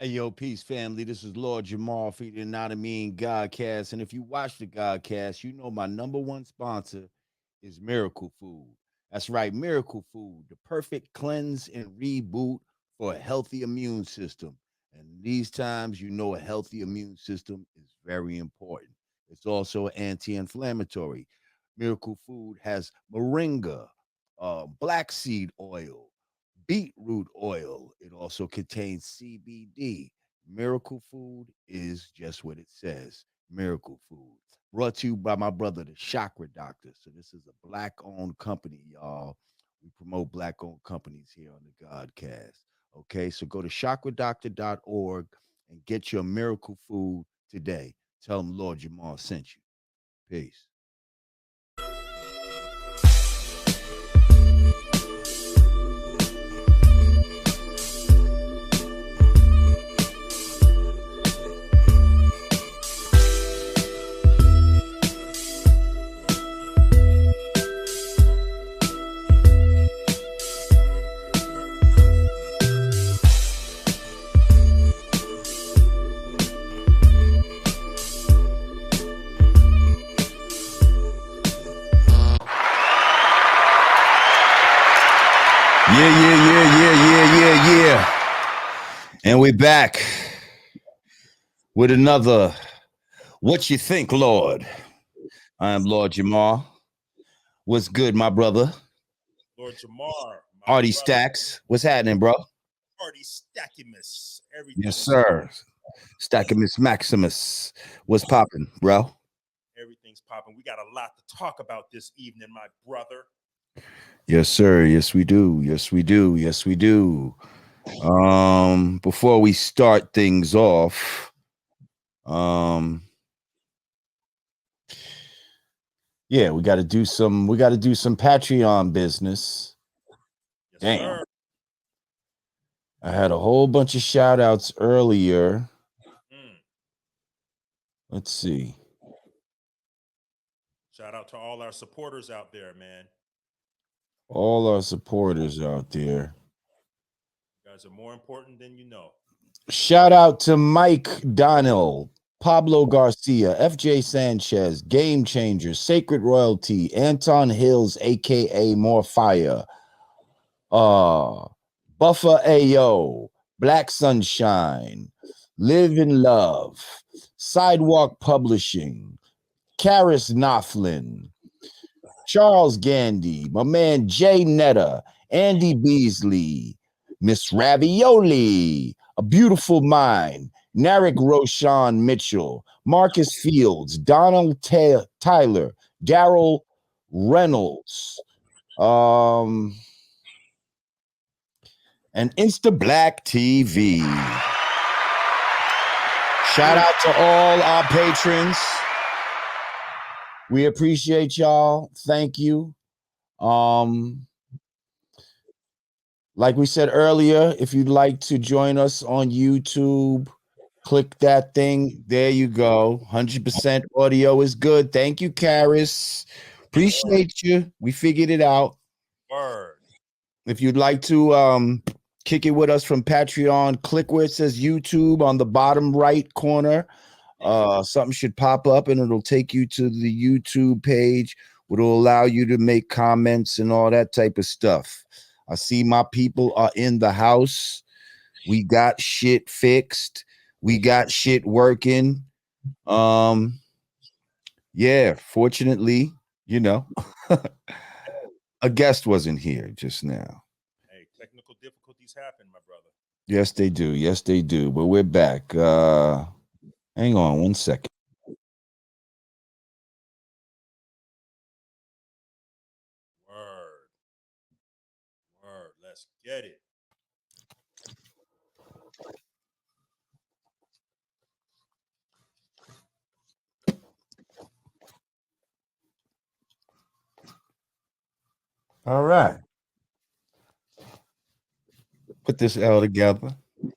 Hey, yo, peace, family. This is Lord Jamar for the Yanadameen Godcast. And if you watch the Godcast, you know my number one sponsor is Miracle Food. That's right, Miracle Food, the perfect cleanse and reboot for a healthy immune system. And these times, you know, a healthy immune system is very important. It's also anti inflammatory. Miracle Food has moringa, black seed oil, beetroot oil. It also contains CBD. Miracle Food is just what it says. Miracle Food. Brought to you by my brother, the Chakra Doctor. So this is a black-owned company, y'all. We promote black-owned companies here on the Godcast. Okay, so go to chakradoctor.org and get your Miracle Food today. Tell them Lord Jamal sent you. Peace. Yeah. And we're back with another What You Think, Lord. I am Lord Jamar. What's good, my brother? Lord Jamar, Artie Stacks. What's happening, bro? Artie Stackimus. Everything. Yes, sir. Stackimus Maximus. What's popping, bro? Everything's popping. We got a lot to talk about this evening, my brother. Yes, sir. Yes, we do. Yes, we do. Yes, we do. Before we start things off, yeah, we got to do some Patreon business. Yes, Damn. sir. I had a whole bunch of shout outs earlier. Let's see. Shout out to all our supporters out there, man. All our supporters out there. You guys are more important than you know. Shout out to Mike Donnell, Pablo Garcia, FJ Sanchez, Game Changer, Sacred Royalty, Anton Hills, aka More Fire, Buffer Ayo, Black Sunshine, Live in Love, Sidewalk Publishing, Karis Knopflin, Charles Gandy, my man Jay Netta, Andy Beasley, Miss Ravioli, A Beautiful Mind, Narek Roshan Mitchell, Marcus Fields, Donald Tyler, Daryl Reynolds, and Insta Black TV. Shout out to all our patrons. We appreciate y'all. Thank you. Like we said earlier, if you'd like to join us on YouTube, click that thing. There you go. 100% audio is good. Thank you, Karis. Appreciate you. We figured it out. Word. If you'd like to kick it with us from Patreon, click where it says YouTube on the bottom right corner. Something should pop up and it'll take you to the YouTube page, which will allow you to make comments and all that type of stuff. I see my people are in the house. We got shit fixed. We got shit working. Yeah, fortunately, you know, a guest wasn't here just now. Hey, technical difficulties happen, my brother. Yes, they do. Yes, they do. But we're back. Hang on one second. Word. Word. Let's get it. All right. Put this L together. Word.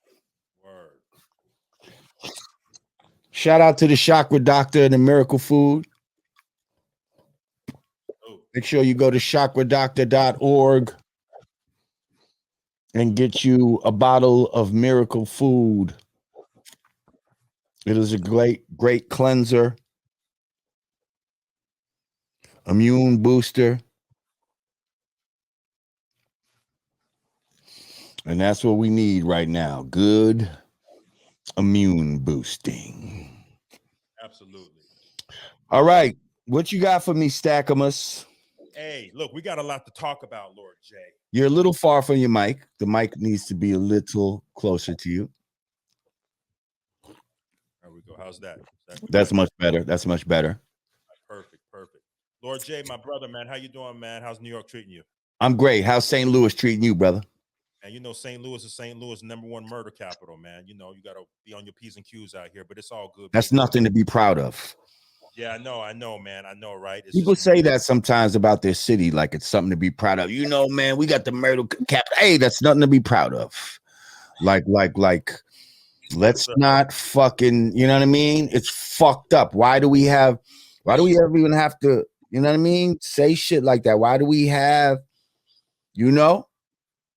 Shout out to the Chakra Doctor and the Miracle Food. Oh. Make sure you go to chakradoctor.org and get you a bottle of Miracle Food It is a great cleanser, immune booster, and that's what we need right now. Good immune boosting. Absolutely. All right, what you got for me, Stackamus? Hey, look, we got a lot to talk about, Lord J. You're a little far from your mic. The mic needs to be a little closer to you. There we go. How's that? That's much better. That's much better. Perfect, perfect. Lord J, my brother, man, how you doing, man? How's New York treating you? I'm great. How's St. Louis treating you, brother? And you know, St. Louis is St. Louis' #1 murder capital, man. You know, you got to be on your P's and Q's out here, but it's all good. That's baby. nothing to be proud of. Yeah, I know, man. I know, right? It's People just, say that sometimes about their city, like it's something to be proud of. You know, man, we got the murder capital. Hey, that's nothing to be proud of. Like, let's not fucking, you know what I mean? It's fucked up. Why do we ever even have to, you know what I mean? Say shit like that. Why do we have, you know,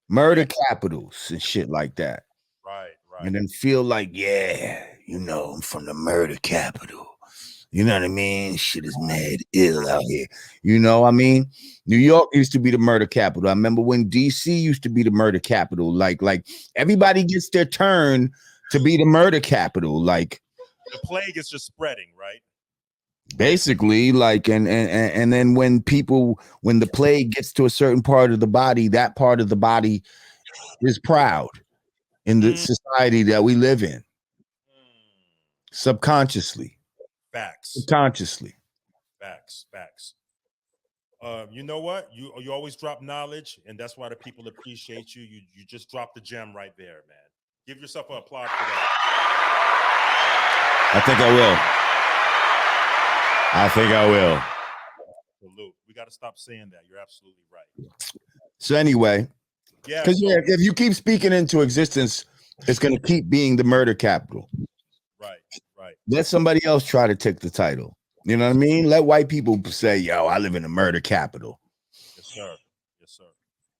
murder capitals and shit like that? right. And then feel like, yeah, you know, I'm from the murder capital. You know what I mean? Shit is mad ill out here. You know, I mean, New York used to be the murder capital. I remember when DC used to be the murder capital. Like everybody gets their turn to be the murder capital. Like The plague is just spreading, right? basically, like, and then when the plague gets to a certain part of the body, that part of the body is proud in the society that we live in. Subconsciously. Facts. Subconsciously. Facts. You know what? You always drop knowledge, and that's why the people appreciate you. You just dropped the gem right there, man. Give yourself an applaud for that. I think I will. Salute. We got to stop saying that. You're absolutely right. So anyway, Yeah. because if you keep speaking into existence, it's going to keep being the murder capital. Right. Let somebody else try to take the title. You know what I mean? Let white people say, yo, I live in the murder capital. Yes, sir.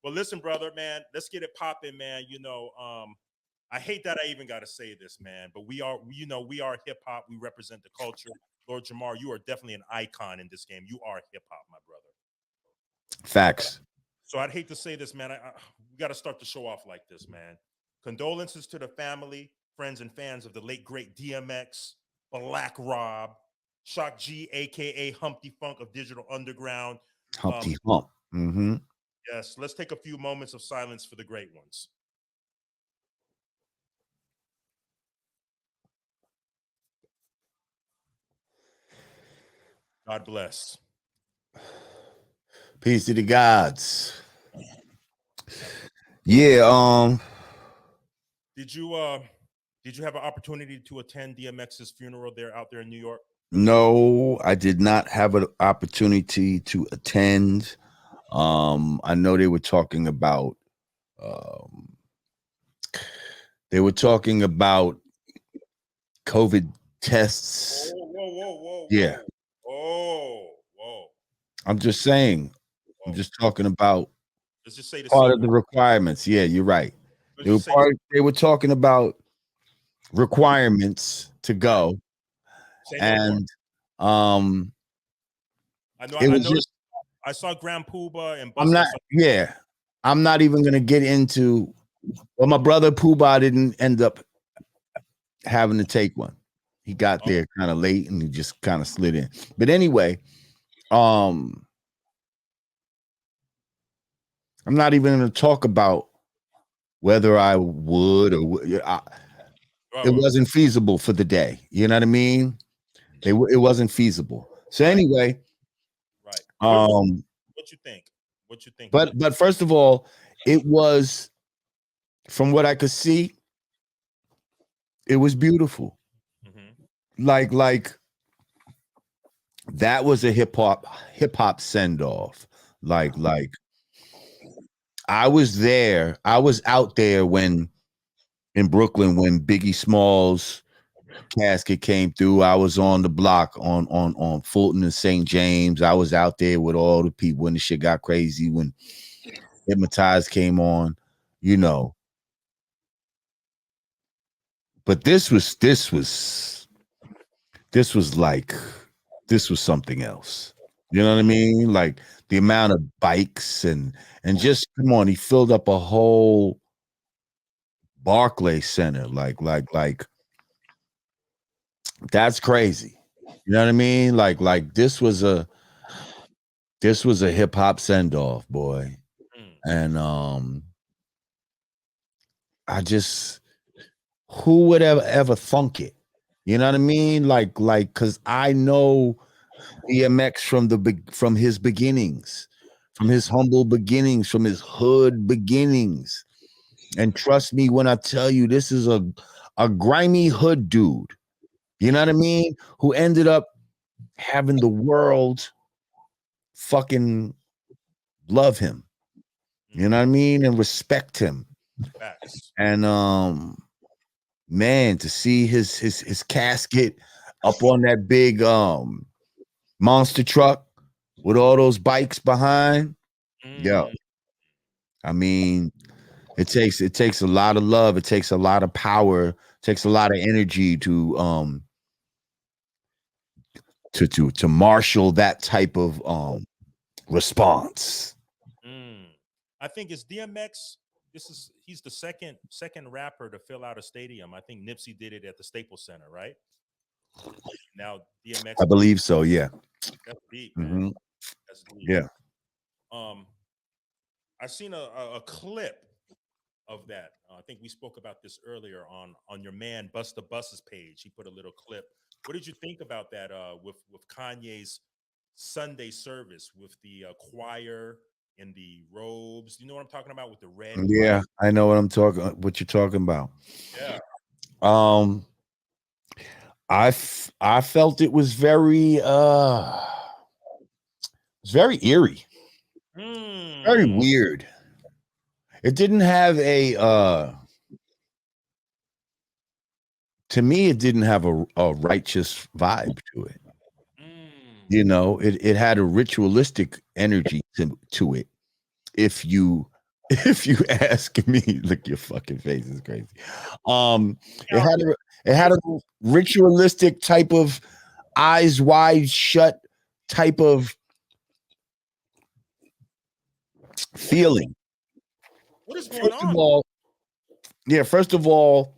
Well, listen, brother, man, let's get it popping, man. You know, I hate that I even got to say this, man, but we are hip hop. We represent the culture. Lord Jamar, you are definitely an icon in this game. You are hip hop, my brother. Facts. So I'd hate to say this, man. We got to start the show off like this, man. Condolences to the family, friends, and fans of the late great DMX, Black Rob, Shock G, aka Humpty Funk of Digital Underground. Humpty Hump. Mm-hmm. Yes, let's take a few moments of silence for the great ones. God bless. Peace to the gods. Yeah. Did you have an opportunity to attend DMX's funeral there out there in New York? No, I did not have an opportunity to attend. I know they were talking about COVID tests. Whoa. Yeah. Whoa. I'm just saying. I'm just talking about Let's just say the part of the requirements. Yeah, you're right. They were talking about requirements to go. And I know. It was just. I saw Grand Poobah and I'm not. Yeah, I'm not even gonna get into. Well, my brother Poobah didn't end up having to take one. He got there kind of late and he just kind of slid in. But anyway, I'm not even going to talk about whether I would or it wasn't feasible for the day. You know what I mean? It wasn't feasible. So anyway, right. What you think? But first of all, it was, from what I could see, it was beautiful. Mm-hmm. Like that was a hip hop send off. Like I was there. I was out there in Brooklyn when Biggie Smalls casket came through. I was on the block on Fulton and St. James. I was out there with all the people when the shit got crazy, when Hypnotized came on, you know. But this was this was like this was something else. You know what I mean? Like the amount of bikes and just come on, he filled up a whole Barclay Center. Like that's crazy. You know what I mean? Like this was a hip hop send off, boy. Mm. And I just who would ever thunk it? You know what I mean? Like cuz I know DMX from his beginnings, from his humble beginnings, from his hood beginnings. And trust me when I tell you this is a grimy hood dude. You know what I mean? Who ended up having the world fucking love him. You know what I mean? And respect him. Facts. And man, to see his casket up on that big monster truck with all those bikes behind. Yeah. Mm. I mean, it takes a lot of love, it takes a lot of power, it takes a lot of energy to marshal that type of response. Mm. I think it's DMX. He's the second rapper to fill out a stadium. I think Nipsey did it at the Staples Center, right? Now DMX. I believe so, yeah. That's deep, man. Mhm. That's deep. Yeah. I seen a clip of that. I think we spoke about this earlier on your man Busta Bus's page. He put a little clip. What did you think about that? With Kanye's Sunday service with the choir and the robes. You know what I'm talking about with the red. Yeah, I know what you're talking about. Yeah. Um I felt it was very eerie, very Mm. weird. It didn't have a to me it didn't have a righteous vibe to it. Mm. You know, it had a ritualistic energy to it. If you if you ask me, look, your fucking face is crazy. It had a ritualistic type of eyes wide shut type of feeling. What is going First of on? all, yeah, first of all,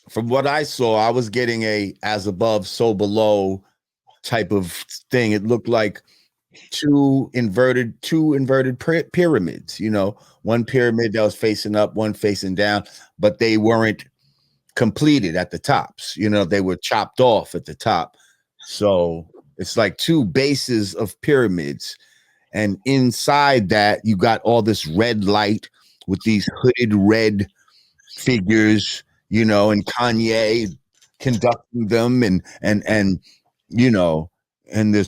from what I saw, I was getting a as above, so below type of thing. It looked like two inverted pyramids, you know, one pyramid that was facing up, one facing down, but they weren't completed at the tops. You know, they were chopped off at the top. So it's like two bases of pyramids. And inside that, you got all this red light with these hooded red figures, you know, and Kanye conducting them and you know, and this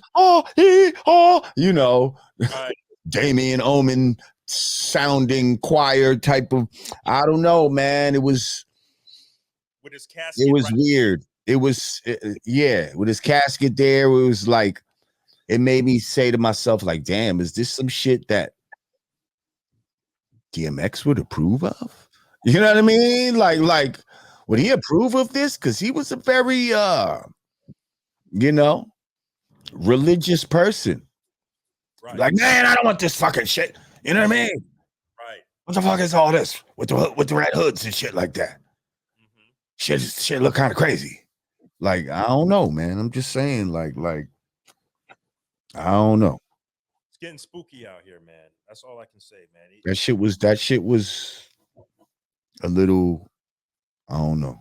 you know, Right. Damien Omen sounding choir type of I don't know, man. With his It casket was right. weird. It was yeah, with his casket there, it was like it made me say to myself, like, damn, is this some shit that DMX would approve of? You know what I mean? Like, would he approve of this? Because he was a very you know, religious person. Right. Like, man, I don't want this fucking shit. You know what I mean? Right. What the fuck is all this with the red hoods and shit like that? Mm-hmm. Shit look kind of crazy. Like, I don't know, man. I'm just saying, like, I don't know. It's getting spooky out here, man. That's all I can say, man. That shit was a little, I don't know.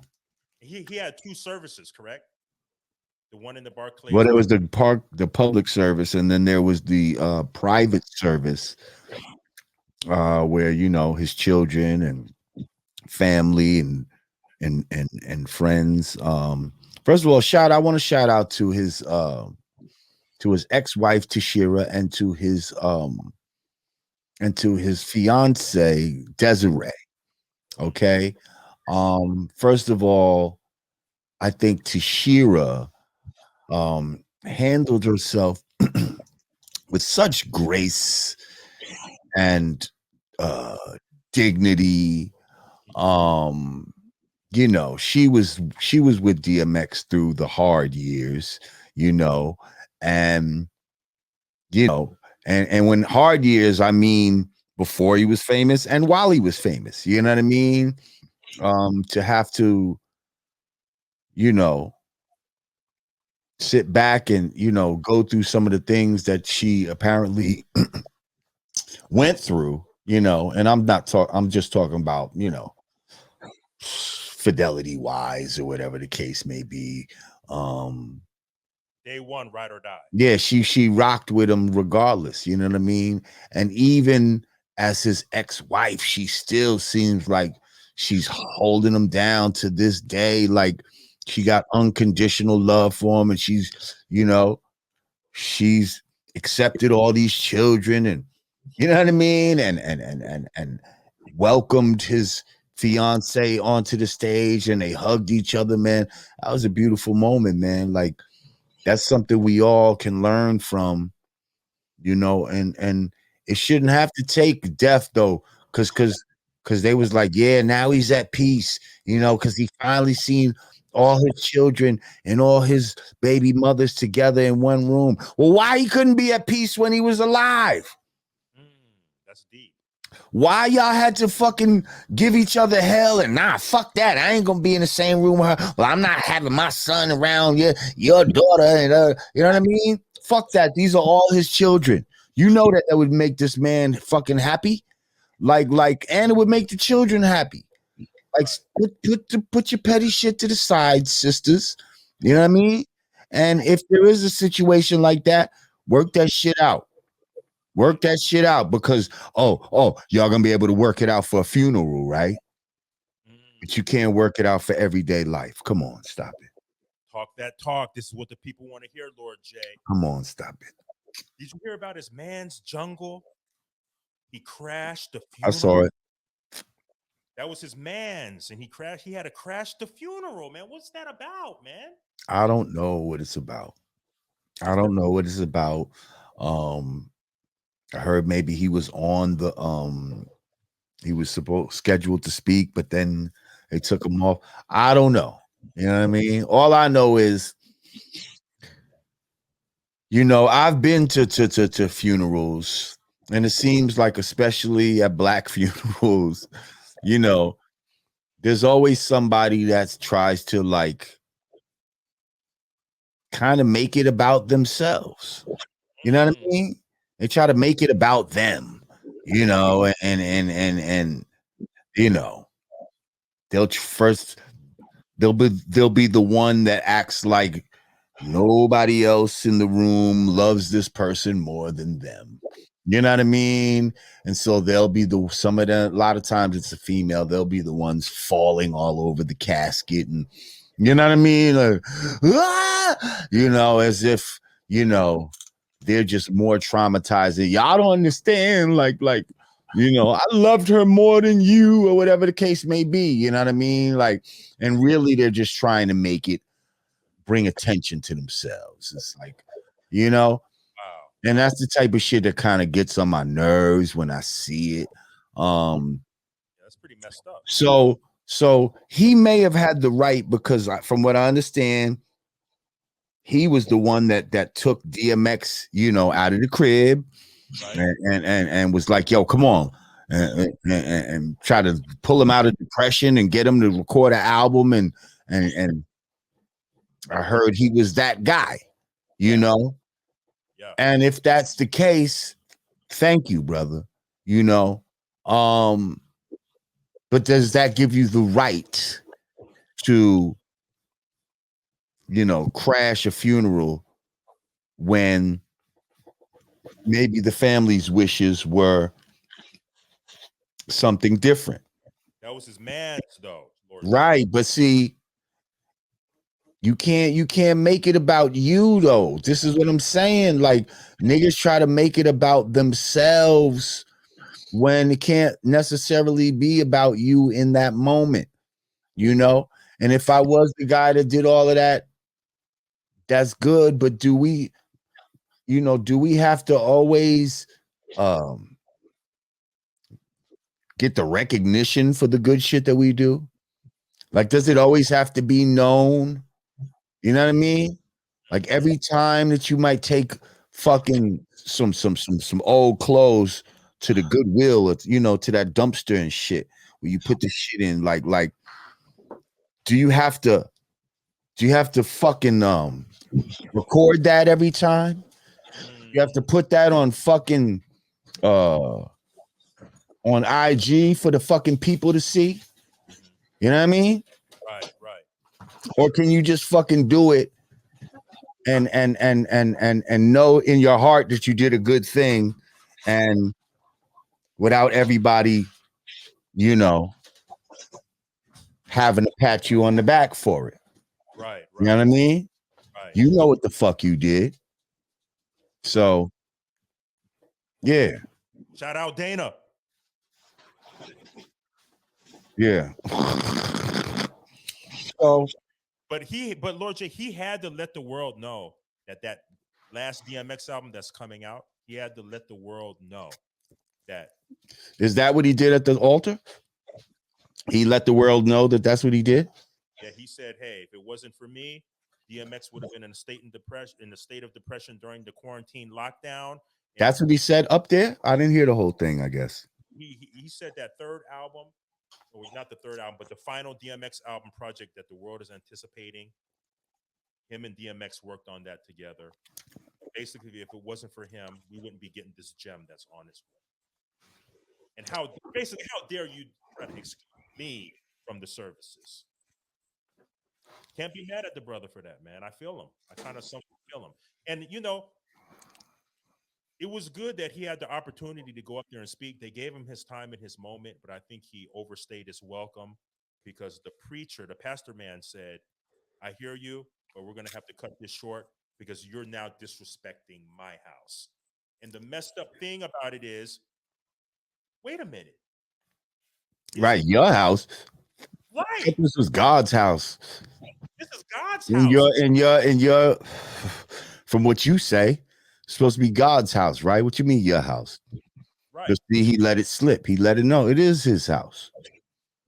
He had two services, correct? The one in the Barclays. Well, there was the public service, and then there was the private service, where you know his children and family and friends. First of all, I want to shout out to his ex-wife Tashira and to his fiance Desiree. Okay. First of all, I think Tashira handled herself with such grace and dignity. Um you know, she was with DMX through the hard years, you know, and you know, and when hard years, I mean before he was famous and while he was famous, you know what I mean? To have to, you know, sit back and, you know, go through some of the things that she apparently went through, you know, and I'm just talking about, you know, fidelity wise or whatever the case may be. Um, Day one, ride or die. yeah, she rocked with him regardless, you know what I mean? And even as his ex-wife, she still seems like she's holding him down to this day. Like she got unconditional love for him, and you know, she's accepted all these children, and you know what I mean, and welcomed his fiance onto the stage, and they hugged each other, man. That was a beautiful moment, man. Like that's something we all can learn from, you know, and it shouldn't have to take death though, because they was like, yeah, now he's at peace, you know, because he finally seen all his children and all his baby mothers together in one room. Well, why he couldn't be at peace when he was alive? That's deep. Why y'all had to fucking give each other hell and nah, fuck that. I ain't gonna be in the same room with her. Well, I'm not having my son around your daughter, and you know what I mean? Fuck that. These are all his children. You know that would make this man fucking happy. And it would make the children happy. Like put your petty shit to the side, sisters. You know what I mean? And if there is a situation like that, work that shit out. Work that shit out because y'all gonna be able to work it out for a funeral, right? But you can't work it out for everyday life. Come on, stop it. Talk that talk. This is what the people want to hear, Lord J. Come on, stop it. Did you hear about his man's jungle? He crashed the funeral. I saw it. That was his man's, and he crashed. He had to crash the funeral, man. What's that about, man? I don't know what it's about. I don't know what it's about. I heard maybe he was on the he was scheduled to speak, but then they took him off. I don't know. You know what I mean? All I know is, you know, I've been to funerals, and it seems like, especially at black funerals, you know, there's always somebody that tries to like kind of make it about themselves. You know what I mean? They try to make it about them, you know, and you know, they'll be the one that acts like nobody else in the room loves this person more than them. You know what I mean? And so they'll be a lot of times it's a female, they'll be the ones falling all over the casket, and you know what I mean? Like, you know, as if, you know, they're just more traumatized. Y'all don't understand, like, you know, I loved her more than you, or whatever the case may be. You know what I mean? Like, and really they're just trying to bring attention to themselves. It's like, you know, Wow. and that's the type of shit that kind of gets on my nerves when I see it. That's pretty messed up. So he may have had the right because from what I understand, he was the one that took DMX, you know, out of the crib, Right. and was like, yo, come on. And try to pull him out of depression and get him to record an album, and I heard he was that guy, you know. Yeah. And if that's the case, thank you, brother. You know, but does that give you the right to, you know, crash a funeral when maybe the family's wishes were something different? That was his man's, though. Lord Right, but see, you can't make it about you though. This is what I'm saying. Like niggas try to make it about themselves when it can't necessarily be about you in that moment, you know? And if I was the guy that did all of that, that's good, but do we have to always get the recognition for the good shit that we do? Like, does it always have to be known? You know what I mean? Like every time that you might take fucking some old clothes to the Goodwill, or, you know, to that dumpster and shit, where you put the shit in, like, do you have to fucking record that every time? You have to put that on fucking on IG for the fucking people to see? You know what I mean? Right. Or can you just fucking do it and know in your heart that you did a good thing, and without everybody, you know, having to pat you on the back for it? Right. You know what I mean? Right. You know what the fuck you did. So yeah. Shout out Dana. Yeah. So But Lord J, he had to let the world know that last DMX album that's coming out, he had to let the world know that. is that what he did at the altar? He let the world know that that's what he did? Yeah, he said, "Hey, if it wasn't for me, DMX would have been in a state of depression during the quarantine lockdown." And That's what he said up there? I didn't hear the whole thing, I guess. he said that third album, or not the third album, but the final DMX album project that the world is anticipating, him and DMX worked on that together. Basically, if it wasn't for him, we wouldn't be getting this gem that's on its way. And how dare you try to exclude me from the services? Can't be mad at the brother for that, man. I feel him. I kind of somewhat feel him. And it was good that he had the opportunity to go up there and speak. They gave him his time and his moment, but I think he overstayed his welcome, because the pastor man said, "I hear you, but we're going to have to cut this short because you're now disrespecting my house." And the messed up thing about it is, wait a minute. Right, your house. Right. This was God's house. This is God's In house. your from what you say, it's supposed to be God's house, right? What you mean your house? Right. Just see, he let it slip. He let it know it is his house.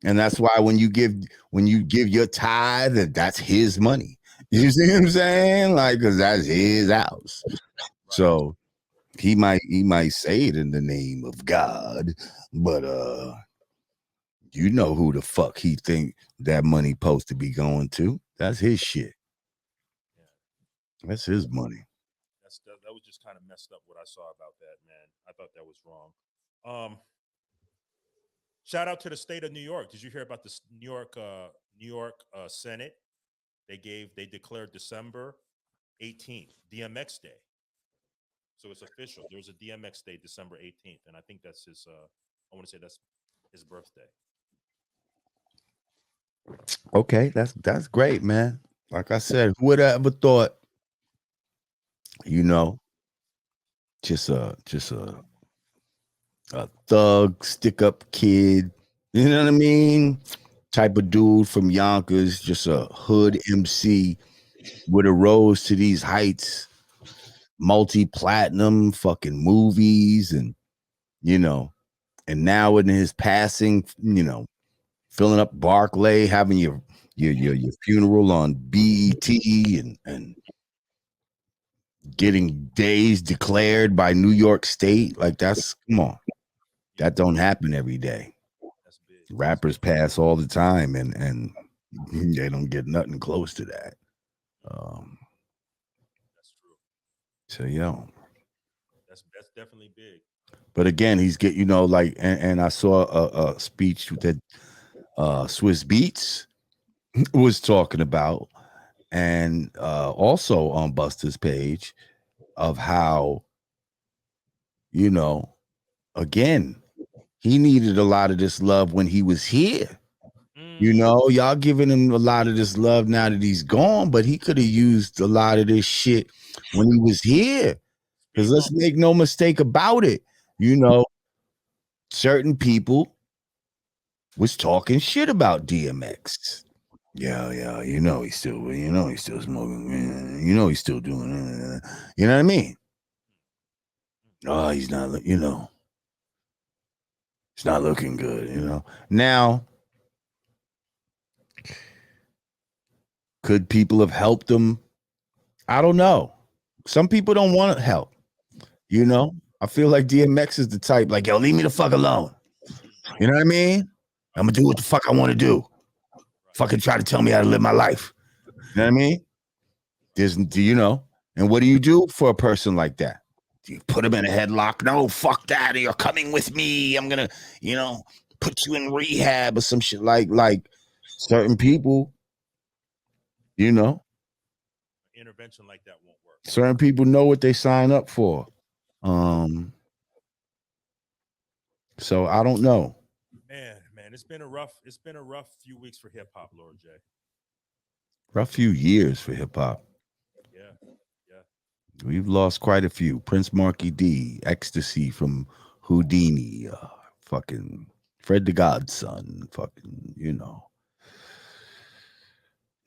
And that's why when you give your tithe, that's his money. You see what I'm saying? Like, because that's his house. Right. So he might say it in the name of God, but you know who the fuck he think that money supposed to be going to. That's his shit. Yeah. That's his money. That was just kind of messed up what I saw about that, man. I thought that was wrong. Shout out to the state of New York. Did you hear about the New York Senate? They declared December 18th DMX Day. So it's official. There's a DMX Day, December 18th, and I think that's his. I want to say that's his birthday. Okay, that's great, man. Like I said, who would have ever thought? You know, just a thug, stick up kid. You know what I mean? Type of dude from Yonkers, just a hood MC, would have rose to these heights, multi-platinum fucking movies, and you know, and now in his passing, you know, filling up Barclay, having your funeral on BET, and getting days declared by New York State. Like, that's, come on, that don't happen every day. That's big. Rappers pass all the time, and they don't get nothing close to that. That's true. So yo, That's definitely big. but again, he's get, you know, like, and I saw a speech that Swiss Beats was talking about, and also on Buster's page, of how, you know, again, he needed a lot of this love when he was here. You know, y'all giving him a lot of this love now that he's gone, but he could have used a lot of this shit when he was here. Because let's make no mistake about it, you know, certain people was talking shit about DMX. Yeah, you know he's still smoking, you know he's still doing it. You know what I mean? Oh, he's not, you know, it's not looking good, you know. Now, Could people have helped them? I don't know. Some people don't want to help. You know, I feel like DMX is the type like, yo, leave me the fuck alone. You know what I mean? I'm gonna do what the fuck I want to do. Fucking try to tell me how to live my life. You know what I mean? Do you know? And what do you do for a person like that? Do you put him in a headlock? No, fuck that. You're coming with me. I'm gonna, put you in rehab or some shit like certain people, you know, Intervention like that won't work. certain people know what they sign up for. So I don't know. Man, it's been a rough few weeks for hip hop, Lord J. Rough few years for hip hop. Yeah. We've lost quite a few. Prince Marky D, Ecstasy from Houdini, fucking Fred the Godson, fucking,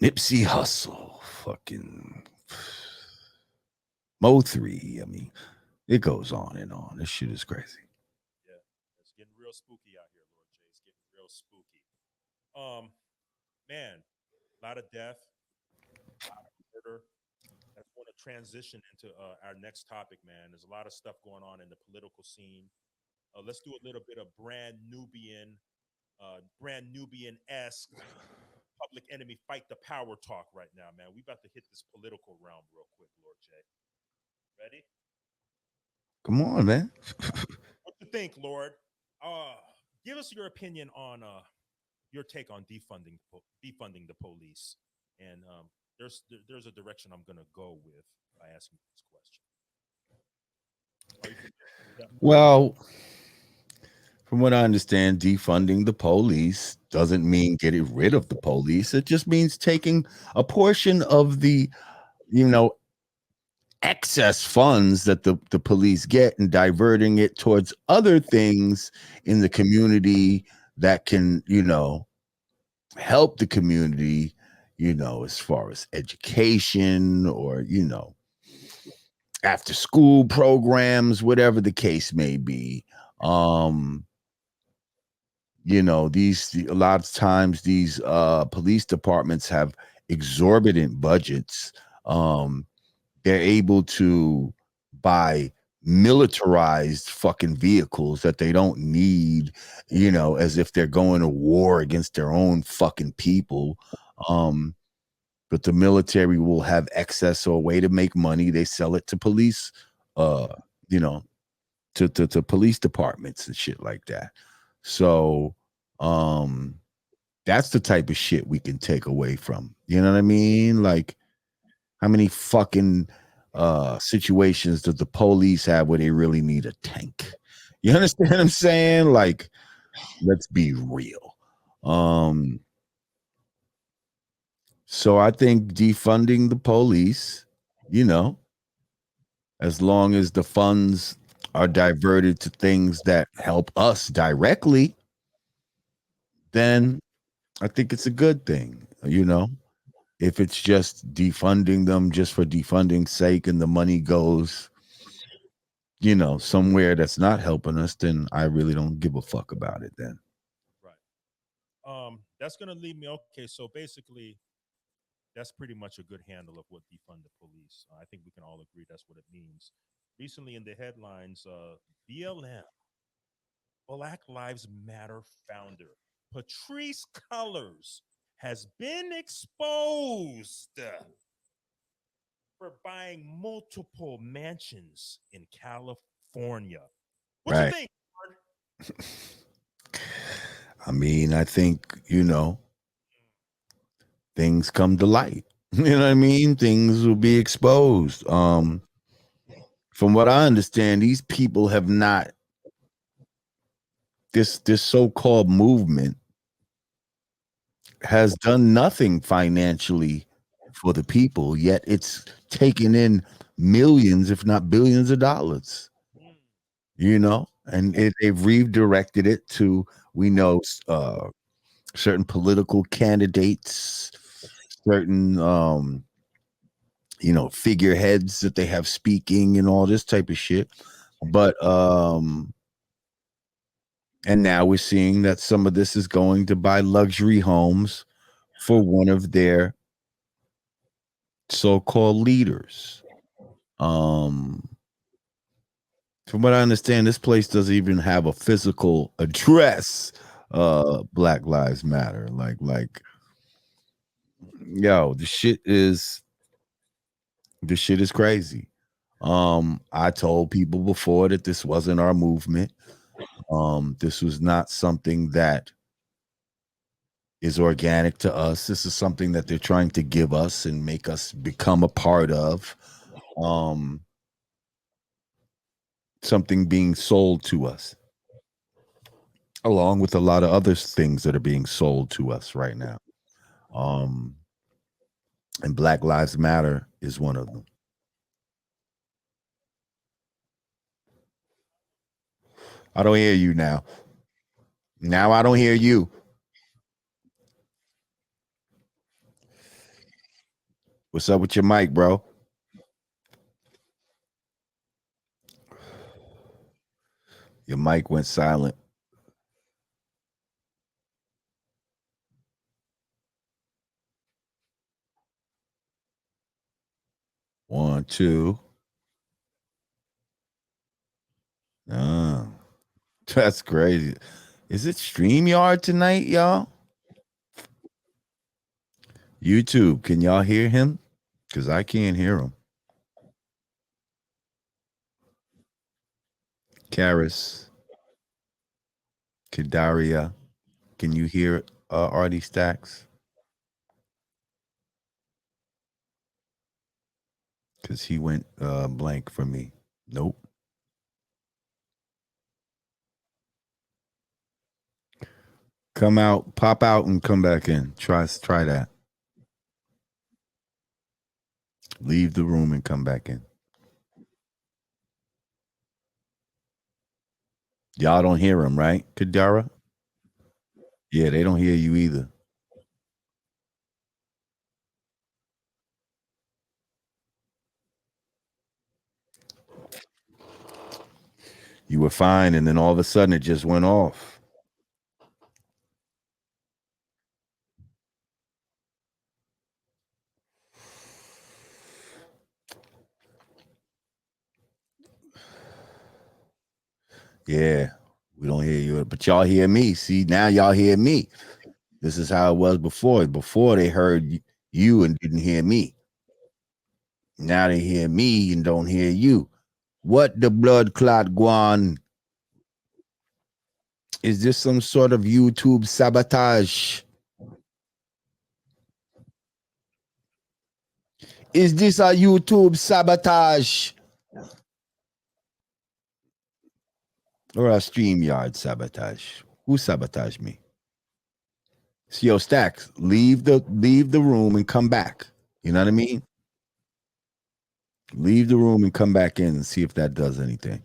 Nipsey Hussle, fucking Mo 3. I mean, it goes on and on. This shit is crazy. Yeah. It's getting real spooky out here, Lord J. It's getting real spooky. Man, a lot of death, a lot of murder. I want to transition into our next topic, man. There's a lot of stuff going on in the political scene. Let's do a little bit of brand Nubian-esque public enemy fight the power talk right now, man. We about to hit this political realm real quick, Lord J. Ready? Come on, man. What you think, Lord? Give us your opinion on your take on defunding the police, and there's a direction I'm gonna go with by asking this question. Well, from what I understand, defunding the police doesn't mean getting rid of the police. It just means taking a portion of the, excess funds that the police get and diverting it towards other things in the community that can, help the community, as far as education or, after school programs, whatever the case may be. These a lot of times these police departments have exorbitant budgets. They're able to buy militarized fucking vehicles that they don't need, as if they're going to war against their own fucking people. But the military will have excess or a way to make money. They sell it to police, you know, to police departments and shit like that. So that's the type of shit we can take away from. You know what I mean? Like, how many fucking situations does the police have where they really need a tank? You understand what I'm saying? Like, let's be real. So I think defunding the police, as long as the funds are diverted to things that help us directly, then I think it's a good thing. If it's just defunding them just for defunding's sake and the money goes, somewhere that's not helping us, then I really don't give a fuck about it then. Right. That's gonna leave me okay. So basically, that's pretty much a good handle of what defund the police. I think we can all agree that's what it means. Recently in the headlines, BLM, Black Lives Matter founder Patrice Cullors has been exposed for buying multiple mansions in California. What Right. you think? I mean, I think, things come to light. You know what I mean? Things will be exposed. From what I understand, these people have not this so-called movement has done nothing financially for the people, yet it's taken in millions, if not billions of dollars. And they've redirected it to, we know, certain political candidates, certain figureheads that they have speaking and all this type of shit. But and now we're seeing that some of this is going to buy luxury homes for one of their so-called leaders. From what I understand, this place doesn't even have a physical address. Black Lives Matter. Yo, this shit is crazy. I told people before that this wasn't our movement. This was not something that is organic to us. This is something that they're trying to give us and make us become a part of. Um, Something being sold to us, along with a lot of other things that are being sold to us right now. Um, and Black Lives Matter is one of them. I don't hear you now. Now I don't hear you. What's up with your mic, bro? Your mic went silent. One, two. Oh, that's crazy. Is it StreamYard tonight, y'all? YouTube, can y'all hear him? Because I can't hear him. Karis, Kadaria, can you hear Artie Stacks? Because he went blank for me. Nope. Come out, pop out, and come back in. Try that. Leave the room and come back in. Y'all don't hear him, right, Kadara? Yeah, they don't hear you either. You were fine, and then all of a sudden it just went off. Yeah, we don't hear you, but y'all hear me. See, now y'all hear me. This is how it was before. Before they heard you and didn't hear me. Now they hear me and don't hear you. What the blood clot guan? Is this some sort of YouTube sabotage? Is this a YouTube sabotage? Or a StreamYard sabotage? Who sabotaged me? So, yo, Stacks, leave the room and come back. You know what I mean? Leave the room and come back in and see if that does anything.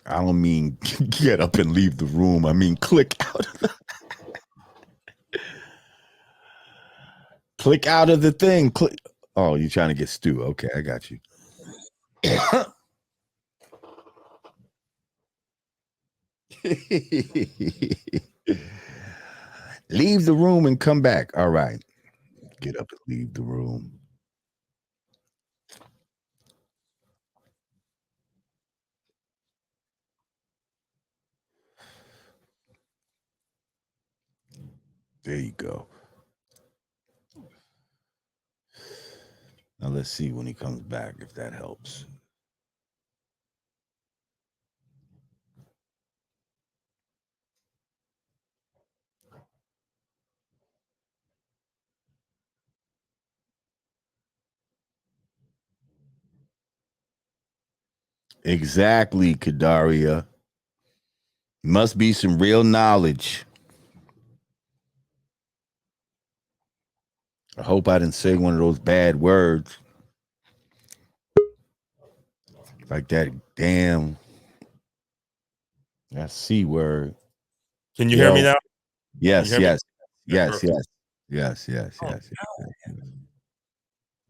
I don't mean get up and leave the room. I mean click out of the click out of the thing. Click. Oh, you're trying to get Stu. Okay, I got you. Leave the room and come back. All right. Get up and leave the room. There you go. Now let's see when he comes back if that helps. Exactly, Kadaria. Must be some real knowledge. I hope I didn't say one of those bad words. Like that damn that C word. Can you hear me now? Yes, hear me? yes, yes, Perfect. yes, yes, Oh, yes, yes.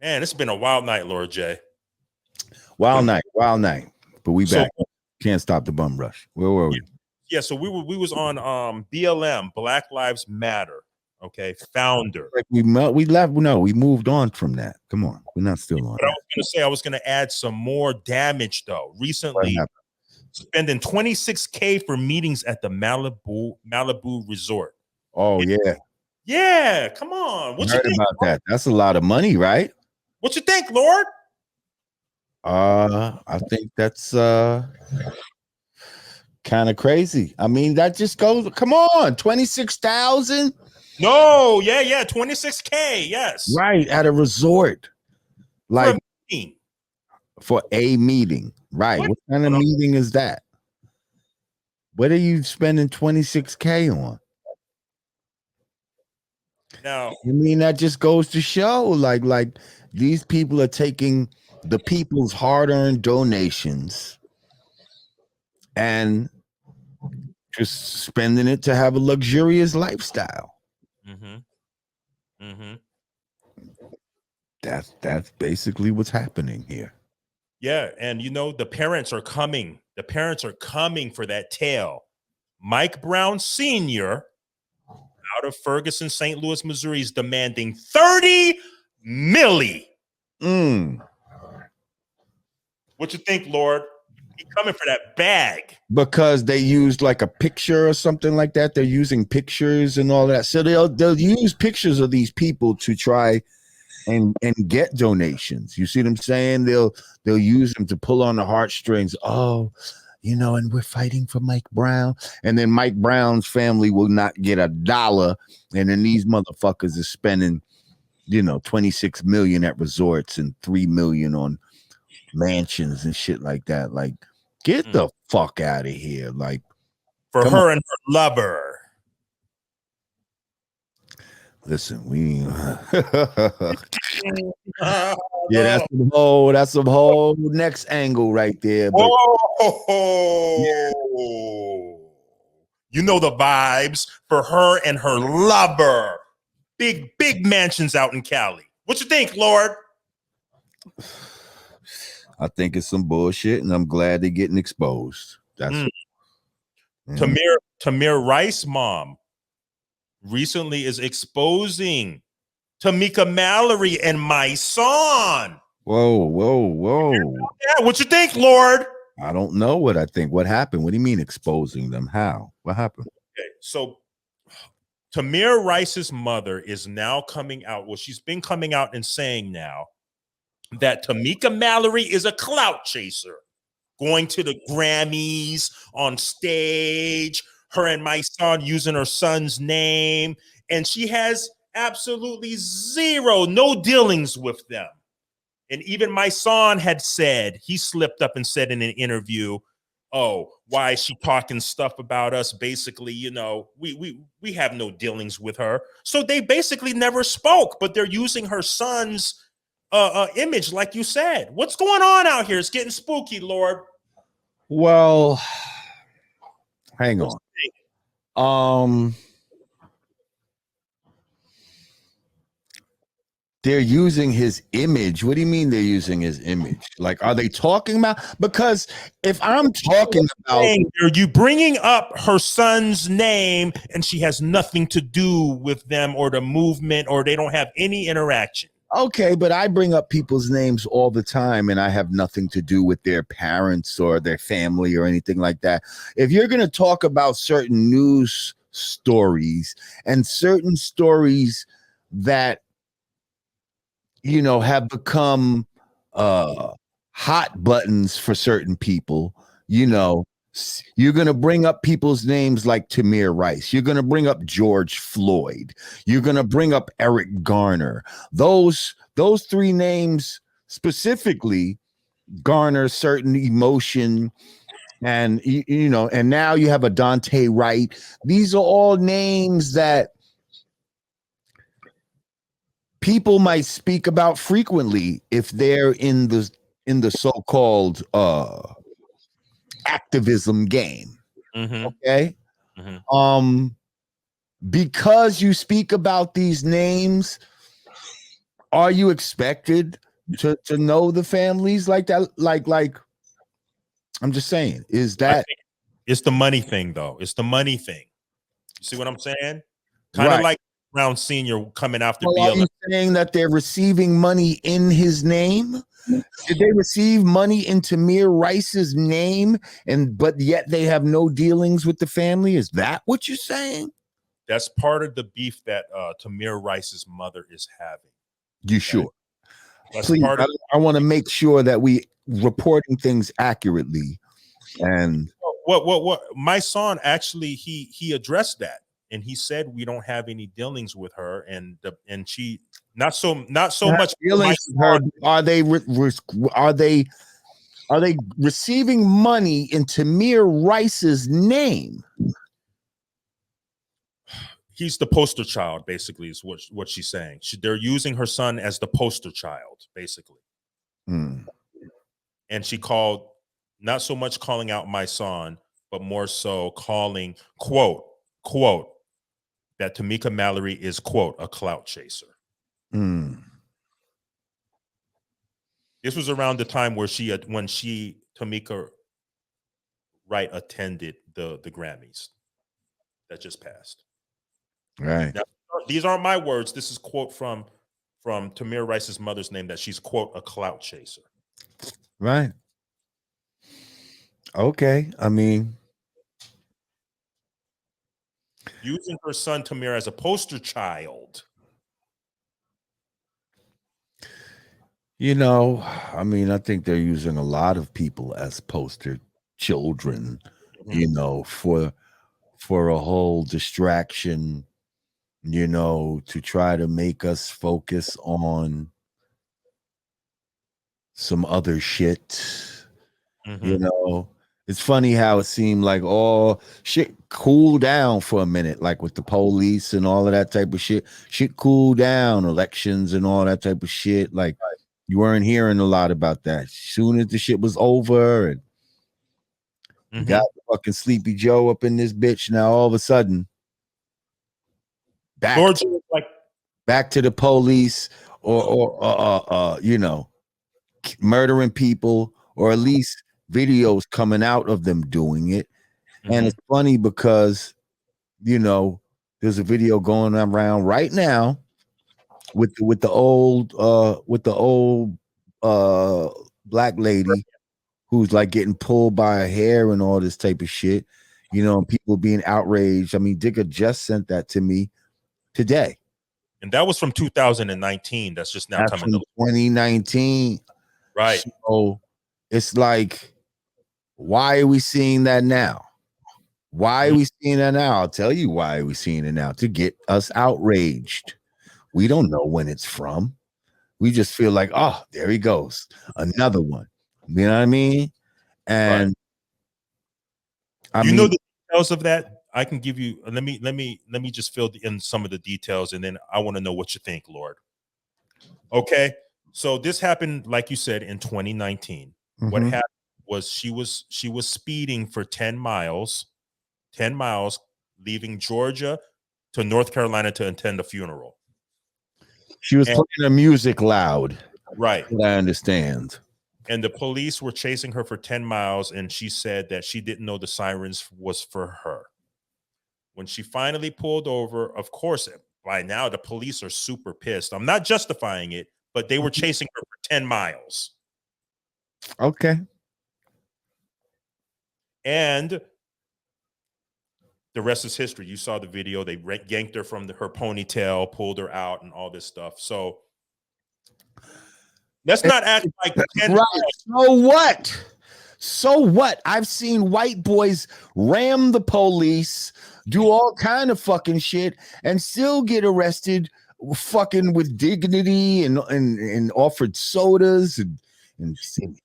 Man, it's been a wild night, Lord J. Wild night, but we So back. Can't stop the bum rush. Where were we? Yeah, so we was on BLM, Black Lives Matter. Okay, founder. Like we left. No, we moved on from that. Come on, we're not still on. But I was going to say I was going to add some more damage though. Recently, spending $26K for meetings at the Malibu Resort. Oh yeah, yeah. Come on, what you think about that? That's a lot of money, right? What you think, Lord? I think that's kind of crazy. I mean, that just goes. Come on, 26,000. No, yeah, 26K. Yes, right, at a resort, like for a meeting. Right, what kind of meeting is that? What are you spending 26K on? Now, I mean, that just goes to show, like these people are taking the people's hard-earned donations and just spending it to have a luxurious lifestyle. That's basically what's happening here. Yeah, and you know the parents are coming. The parents are coming for that tail. Mike Brown Sr. out of Ferguson, St. Louis, Missouri is demanding 30 milli. What you think, Lord? He's coming for that bag. Because they used like a picture or something like that. They're using pictures and all that. So they'll use pictures of these people to try and get donations. You see what I'm saying? They'll use them to pull on the heartstrings. Oh, you know, and we're fighting for Mike Brown. And then Mike Brown's family will not get $1. And then these motherfuckers are spending, you know, 26 million at resorts and 3 million on mansions and shit like that. Like, get the fuck out of here. Like, for her and her lover. Listen, we yeah, that's some whole next angle right there. But you know the vibes for her and her lover. Big mansions out in Cali. What you think, Lord? I think it's some bullshit, and I'm glad they're getting exposed. That's Tamir Rice's mom recently is exposing Tamika Mallory and my son. Whoa. Yeah, what you think, Lord? I don't know what I think. What happened? What do you mean exposing them? How? What happened? Okay, so Tamir Rice's mother is now coming out. Well, she's been coming out and saying now that Tamika Mallory is a clout chaser, going to the Grammys on stage, her and my son using her son's name, and she has absolutely no dealings with them. And even my son had said, he slipped up and said in an interview, oh, why is she talking stuff about us? Basically, you know, we have no dealings with her. So they basically never spoke, but they're using her son's image, like you said. What's going on out here? It's getting spooky, Lord. Well, hang on. They're using his image. What do you mean they're using his image? Like, are they talking about? Because if I'm talking about, are you bringing up her son's name and she has nothing to do with them or the movement, or they don't have any interaction? Okay, but I bring up people's names all the time and I have nothing to do with their parents or their family or anything like that. If you're going to talk about certain news stories and certain stories that, you know, have become hot buttons for certain people, you know, you're going to bring up people's names like Tamir Rice. You're going to bring up George Floyd. You're going to bring up Eric Garner. Those three names specifically garner certain emotion. And, you know, and now you have a Dante Wright. These are all names that people might speak about frequently if they're in the so-called activism game. Okay. Because you speak about these names, are you expected to know the families like that? Like I'm just saying, is I that think it's the money thing, though. It's the money thing. You see what I'm saying? Kind of right? like Brown Senior coming after Well, are BLM. you saying that they're receiving money in his name? Did they receive money in Tamir Rice's name, but yet they have no dealings with the family? Is that what you're saying? That's part of the beef that Tamir Rice's mother is having. You sure? That's Please, part of. I want to make sure that we reporting things accurately. And What? My son actually he addressed that, and he said we don't have any dealings with her, and she not so much dealings with her. Are they receiving money in Tamir Rice's name? He's the poster child, basically, is what she's saying. They're using her son as the poster child, basically. And she called, not so much calling out my son, but more so calling, quote, that Tamika Mallory is, quote, a clout chaser. This was around the time where Tamika Wright attended the Grammys that just passed. Right. Now, these aren't my words. This is quote from Tamir Rice's mother's name, that she's, quote, a clout chaser. Right. Okay. I mean, using her son Tamir as a poster child. You know, I mean, I think they're using a lot of people as poster children, you know, for a whole distraction, you know, to try to make us focus on some other shit. You know, it's funny how it seemed like all shit cooled down for a minute, like with the police and all of that type of shit. Shit cooled down, elections and all that type of shit. Like you weren't hearing a lot about that. As soon as the shit was over and we got fucking Sleepy Joe up in this bitch, now all of a sudden back to the police or you know, murdering people, or at least videos coming out of them doing it. And it's funny because, you know, there's a video going around right now with the old black lady who's like getting pulled by her hair and all this type of shit, you know, and people being outraged. I mean, Digga just sent that to me today. And that was from 2019. That's just now coming to 2019. Right. So it's like, why are we seeing that now? Why are we seeing that now? I'll tell you why we're seeing it now. To get us outraged. We don't know when it's from. We just feel like, oh, there he goes. Another one. You know what I mean? And I mean, know the details of that? I can give you, let me just fill in some of the details, and then I want to know what you think, Lord. Okay. So this happened, like you said, in 2019. What happened was she was speeding for 10 miles, leaving Georgia to North Carolina to attend a funeral. She was playing her music loud. Right. I understand. And the police were chasing her for 10 miles, and she said that she didn't know the sirens was for her. When she finally pulled over, of course, by now the police are super pissed. I'm not justifying it, but they were chasing her for 10 miles. Okay. And the rest is history. You saw the video. They yanked her from her ponytail, pulled her out, and all this stuff. So let's not act like 10 right. So what? So what? I've seen white boys ram the police, do all kind of fucking shit, and still get arrested fucking with dignity and offered sodas and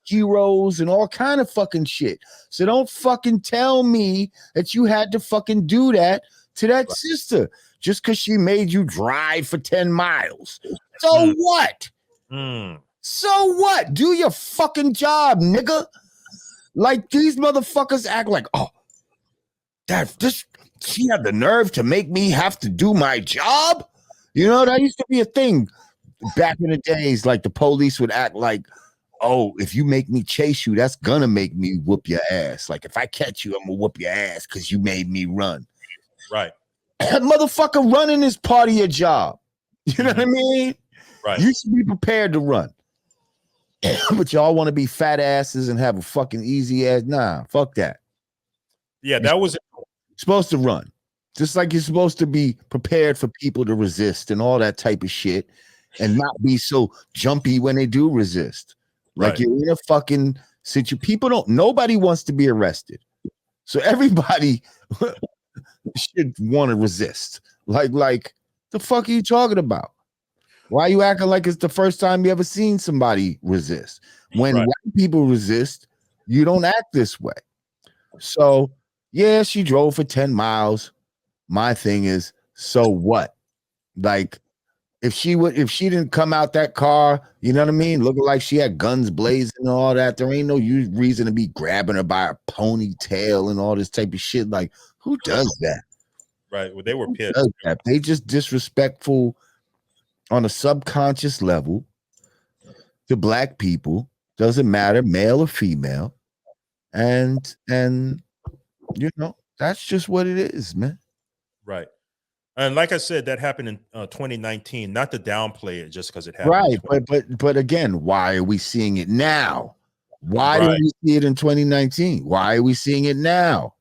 heroes and all kind of fucking shit. So don't fucking tell me that you had to fucking do that to that sister just because she made you drive for 10 miles. So what? So what? Do your fucking job, nigga. Like these motherfuckers act like, oh, she had the nerve to make me have to do my job. You know, that used to be a thing back in the days. Like the police would act like, oh, if you make me chase you, that's gonna make me whoop your ass. Like if I catch you, I'm gonna whoop your ass because you made me run. Right. That motherfucker running is part of your job. You know what I mean? Right. You should be prepared to run. But y'all want to be fat asses and have a fucking easy ass. Nah, fuck that. Yeah, that was Supposed to run. Just like you're supposed to be prepared for people to resist and all that type of shit and not be so jumpy when they do resist. Like you're in a fucking situation. Nobody wants to be arrested. So everybody should want to resist. Like the fuck are you talking about? Why are you acting like it's the first time you ever seen somebody resist? When white people resist, you don't act this way. So yeah, she drove for 10 miles. My thing is, so what? Like, if she didn't come out that car, you know what I mean, looking like she had guns blazing and all that, there ain't no reason to be grabbing her by a ponytail and all this type of shit. Like, who does that? Right. Well, they were pissed. They just disrespectful on a subconscious level to black people. Doesn't matter, male or female. And you know, that's just what it is, man. Right. And like I said, that happened in 2019. Not to downplay it just because it happened. Right, but again, why are we seeing it now? Why didn't we see it in 2019? Why are we seeing it now?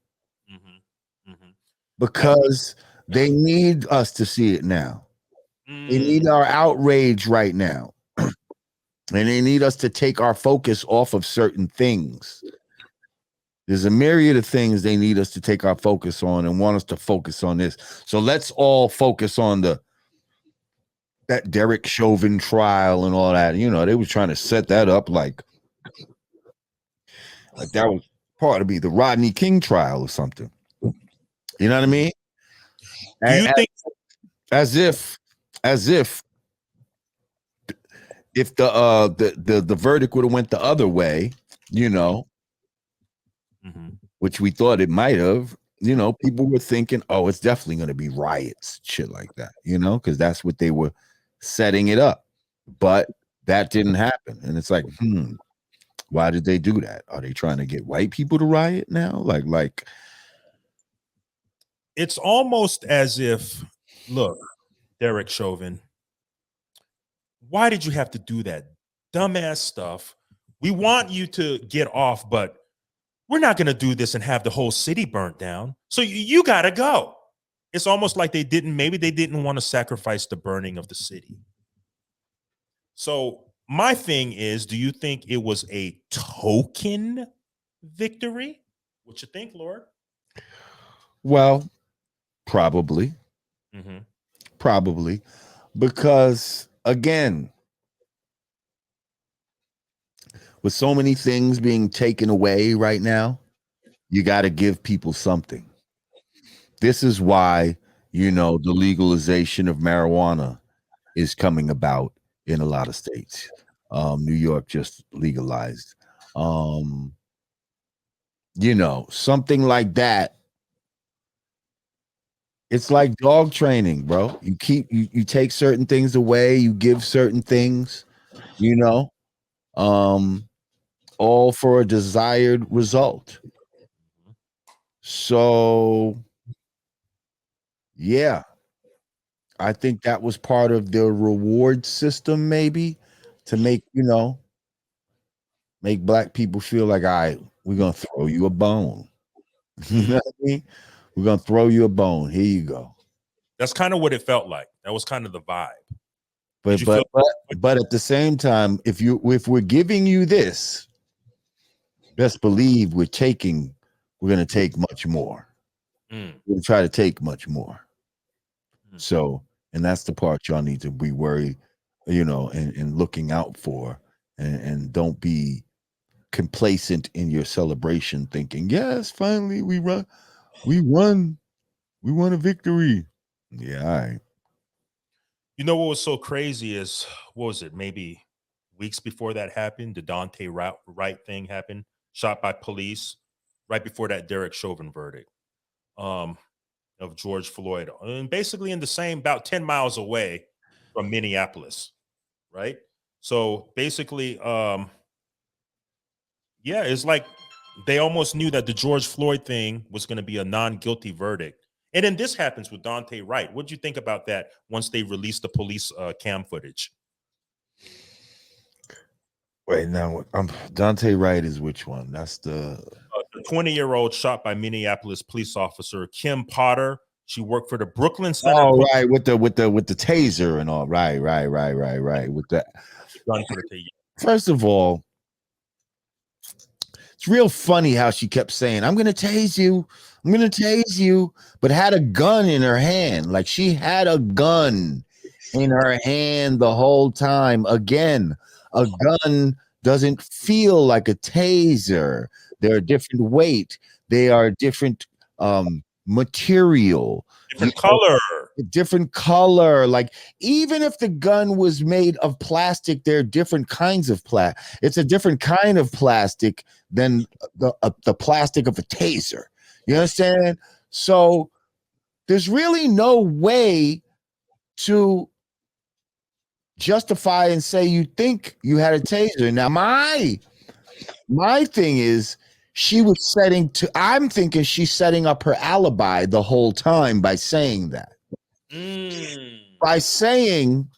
Because they need us to see it now. They need our outrage right now. And they need us to take our focus off of certain things. There's a myriad of things they need us to take our focus on and want us to focus on this. So let's all focus on that Derek Chauvin trial and all that. You know, they were trying to set that up like that was part of the Rodney King trial or something. You know what I mean? Do you think as if the verdict would have went the other way, you know, which we thought it might have, you know, people were thinking, oh, it's definitely going to be riots, shit like that, you know, because that's what they were setting it up. But that didn't happen. And it's like, why did they do that? Are they trying to get white people to riot now? Like it's almost as if, look, Derek Chauvin, why did you have to do that dumbass stuff? We want you to get off, but we're not going to do this and have the whole city burnt down. So you got to go. It's almost like maybe they didn't want to sacrifice the burning of the city. So my thing is, do you think it was a token victory? What you think, Lord? Well, probably. Probably. Because again, with so many things being taken away right now, you got to give people something. This is why, you know, the legalization of marijuana is coming about in a lot of states. New York just legalized. You know, something like that. It's like dog training, bro. You take certain things away, you give certain things, you know, all for a desired result. So yeah, I think that was part of their reward system, maybe, to make, you know, make black people feel like, all right, we're gonna throw you a bone. You know what I mean? We're gonna throw you a bone. Here you go. That's kind of what it felt like. That was kind of the vibe. But at the same time, if we're giving you this, best believe we're gonna take much more. We'll try to take much more. So, and that's the part y'all need to be worried, you know, and looking out for, and don't be complacent in your celebration, thinking, yes, finally we won a victory. Yeah, all right. You know what was so crazy is, what was it, maybe weeks before that happened, the Dante Wright thing happened, shot by police right before that Derek Chauvin verdict of George Floyd, and basically in the same, about 10 miles away from Minneapolis, right? So basically, Yeah, it's like they almost knew that the George Floyd thing was going to be a non-guilty verdict. And then this happens with Dante Wright. What do you think about that once they released the police cam footage? Wait, now Dante Wright is which one? That's the 20-year-old shot by Minneapolis police officer Kim Potter. She worked for the Brooklyn Center. Oh, right, with the taser and all. Right. With that. Gun for the taser. First of all, it's real funny how she kept saying, "I'm gonna tase you, I'm gonna tase you," but had a gun in her hand. Like she had a gun in her hand the whole time. Again, a gun doesn't feel like a taser. They're different weight. They are different material. Different color. Different color. Like even if the gun was made of plastic, there are different kinds of plastic. It's a different kind of plastic than the plastic of a taser. You understand? So there's really no way to justify and say you think you had a taser. Now my thing is I'm thinking she's setting up her alibi the whole time by saying that. By saying,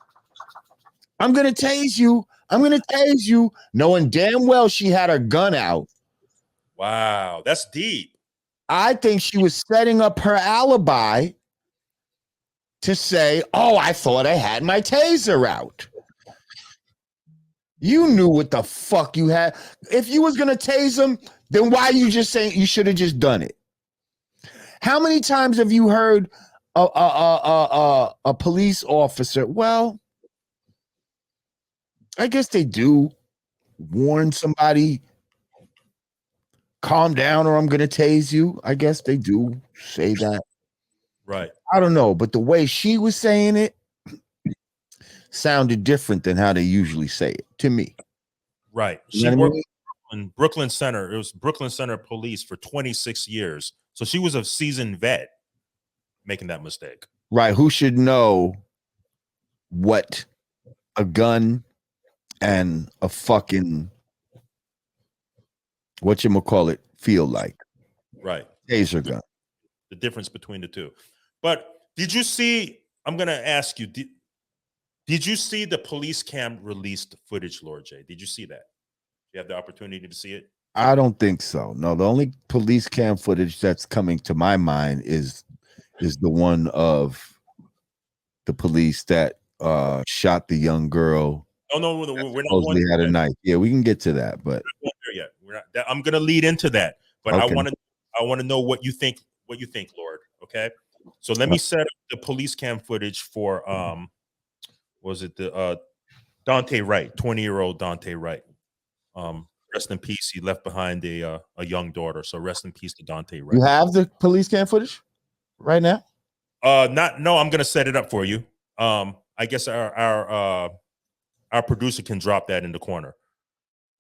I'm going to tase you, knowing damn well she had her gun out. Wow, that's deep. I think she was setting up her alibi to say, oh, I thought I had my taser out. You knew what the fuck you had. If you was going to tase him, then why are you just saying you should have just done it? How many times have you heard a police officer? Well, I guess they do warn somebody, calm down or I'm going to tase you. I guess they do say that. Right. I don't know, but the way she was saying it sounded different than how they usually say it to me. Right. You She worked in Brooklyn Center. It was Brooklyn Center Police for 26 years. So she was a seasoned vet making that mistake. Right. Who should know what a gun and a fucking whatchamacallit feel like? Right. Taser gun. The difference between the two. But did you see, I'm going to ask you, did you see the police cam released footage, Lord J? Did you see that? You have the opportunity to see it? I don't think so. No, the only police cam footage that's coming to my mind is the one of the police that shot the young girl. No, we're not supposedly had a knife. Yeah, we can get to that, but we're not there yet. We're not. I'm going to lead into that, but okay. I want to know what you think. What you think, Lord? Okay. So let me set up the police cam footage for was it the Dante Wright, 20-year-old Dante Wright. Rest in peace. He left behind a young daughter. So rest in peace to Dante Wright. You have the police cam footage right now? No, I'm gonna set it up for you. I guess our producer can drop that in the corner.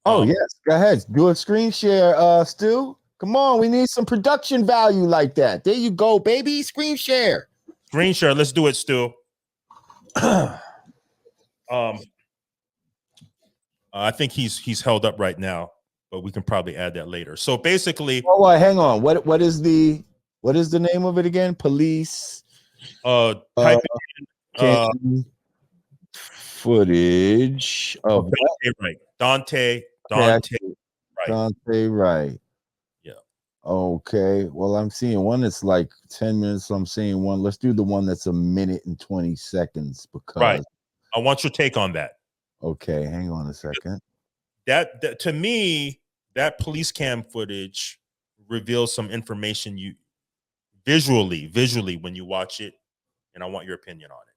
Oh yes, go ahead. Do a screen share, Stu. Come on, we need some production value like that. There you go, baby. Screen share. Screen share. Let's do it, Stu. I think he's held up right now, but we can probably add that later. So basically, hang on. What is the name of it again? Police. Type in, footage of Dante Wright. Yeah. Okay. Well, I'm seeing one that's like 10 minutes. So I'm seeing one. Let's do the one that's a minute and 20 seconds because I want your take on that. Okay, hang on a second. That to me, that police cam footage reveals some information you visually when you watch it, and I want your opinion on it.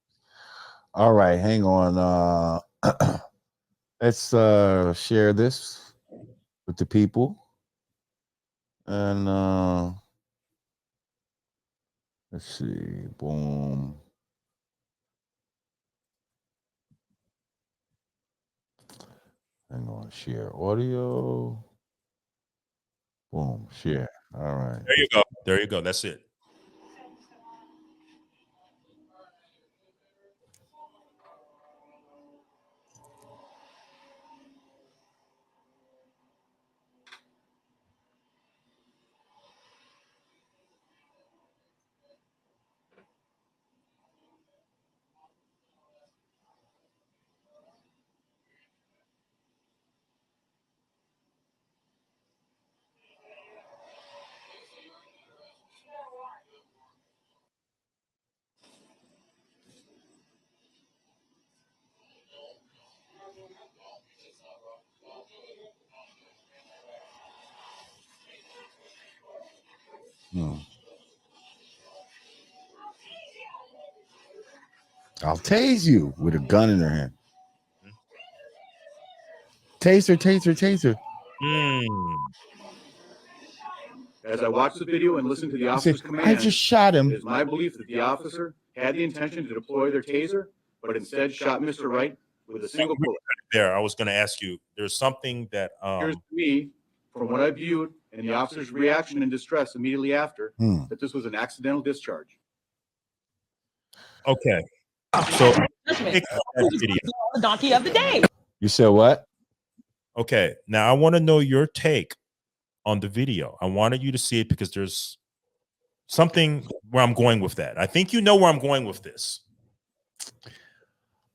All right, hang on. Let's share this with the people. And let's see. Boom. Hang on, share audio. Boom, share. All right. There you go. There you go. That's it. I'll tase you with a gun in her hand. Taser, taser, taser. As I watched the video and listened to the I said, officer's command, I just shot him. it is my belief that the officer had the intention to deploy their taser, but instead shot Mr. Wright with a single bullet. There, I was going to ask you. There's something that appears to me, from what I viewed and the officer's reaction and distress immediately after, that this was an accidental discharge. Okay. So the donkey of the day. You said what? Okay. Now I want to know your take on the video. I wanted you to see it because there's something where I'm going with that. I think you know where I'm going with this.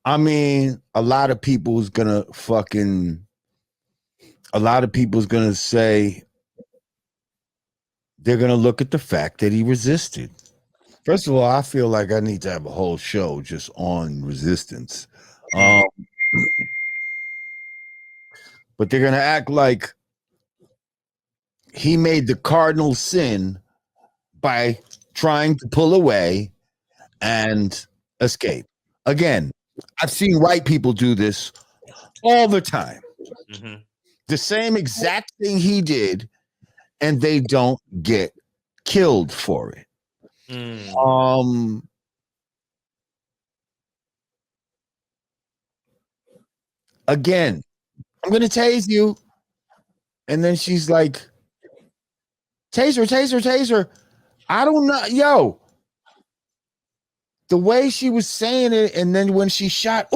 I mean, a lot of people's gonna say they're gonna look at the fact that he resisted. First of all, I feel like I need to have a whole show just on resistance. But they're gonna act like he made the cardinal sin by trying to pull away and escape. Again, I've seen white people do this all the time. The same exact thing he did, and they don't get killed for it. Again, I'm gonna tase you. And then she's like, taser, taser, taser. I don't know. Yo, the way she was saying it, and then when she shot,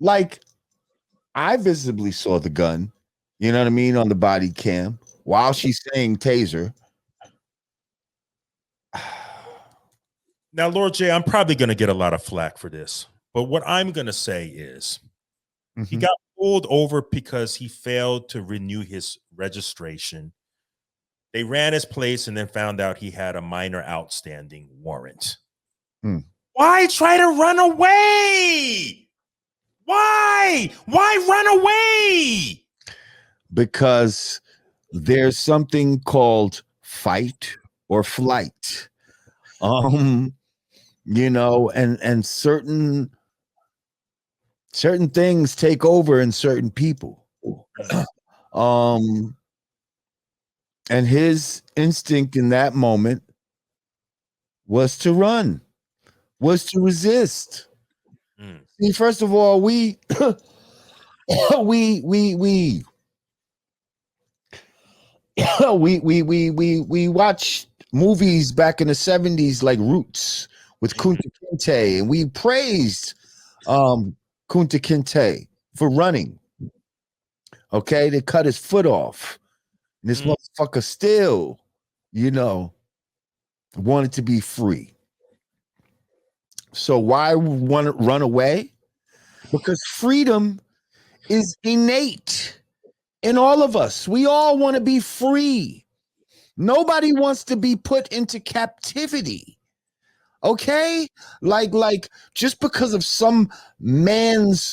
like I visibly saw the gun, you know what I mean, on the body cam while she's saying taser. Now, Lord J, I'm probably going to get a lot of flack for this, but what I'm going to say is he got pulled over because he failed to renew his registration. They ran his place and then found out he had a minor outstanding warrant. Why try to run away? Why run away? Because there's something called fight or flight. You know, and certain things take over in certain people. And his instinct in that moment was to run, was to resist. See, first of all, we watched movies back in the 70s like Roots with Kunta Kinte, and we praised Kunta Kinte for running. Okay, they cut his foot off. And this motherfucker still, you know, wanted to be free. So why want to run away? Because freedom is innate in all of us. We all want to be free. Nobody wants to be put into captivity. Okay? Like just because of some man-made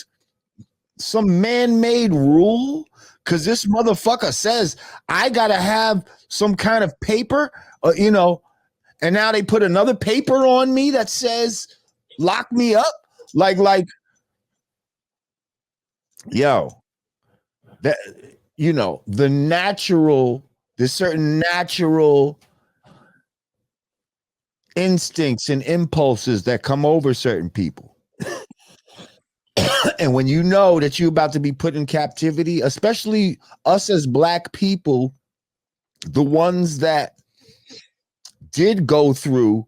rule, because this motherfucker says I gotta have some kind of paper, you know, and now they put another paper on me that says lock me up. Like, yo, that, you know, there's certain natural instincts and impulses that come over certain people. And when you know that you're about to be put in captivity, especially us as Black people, the ones that did go through,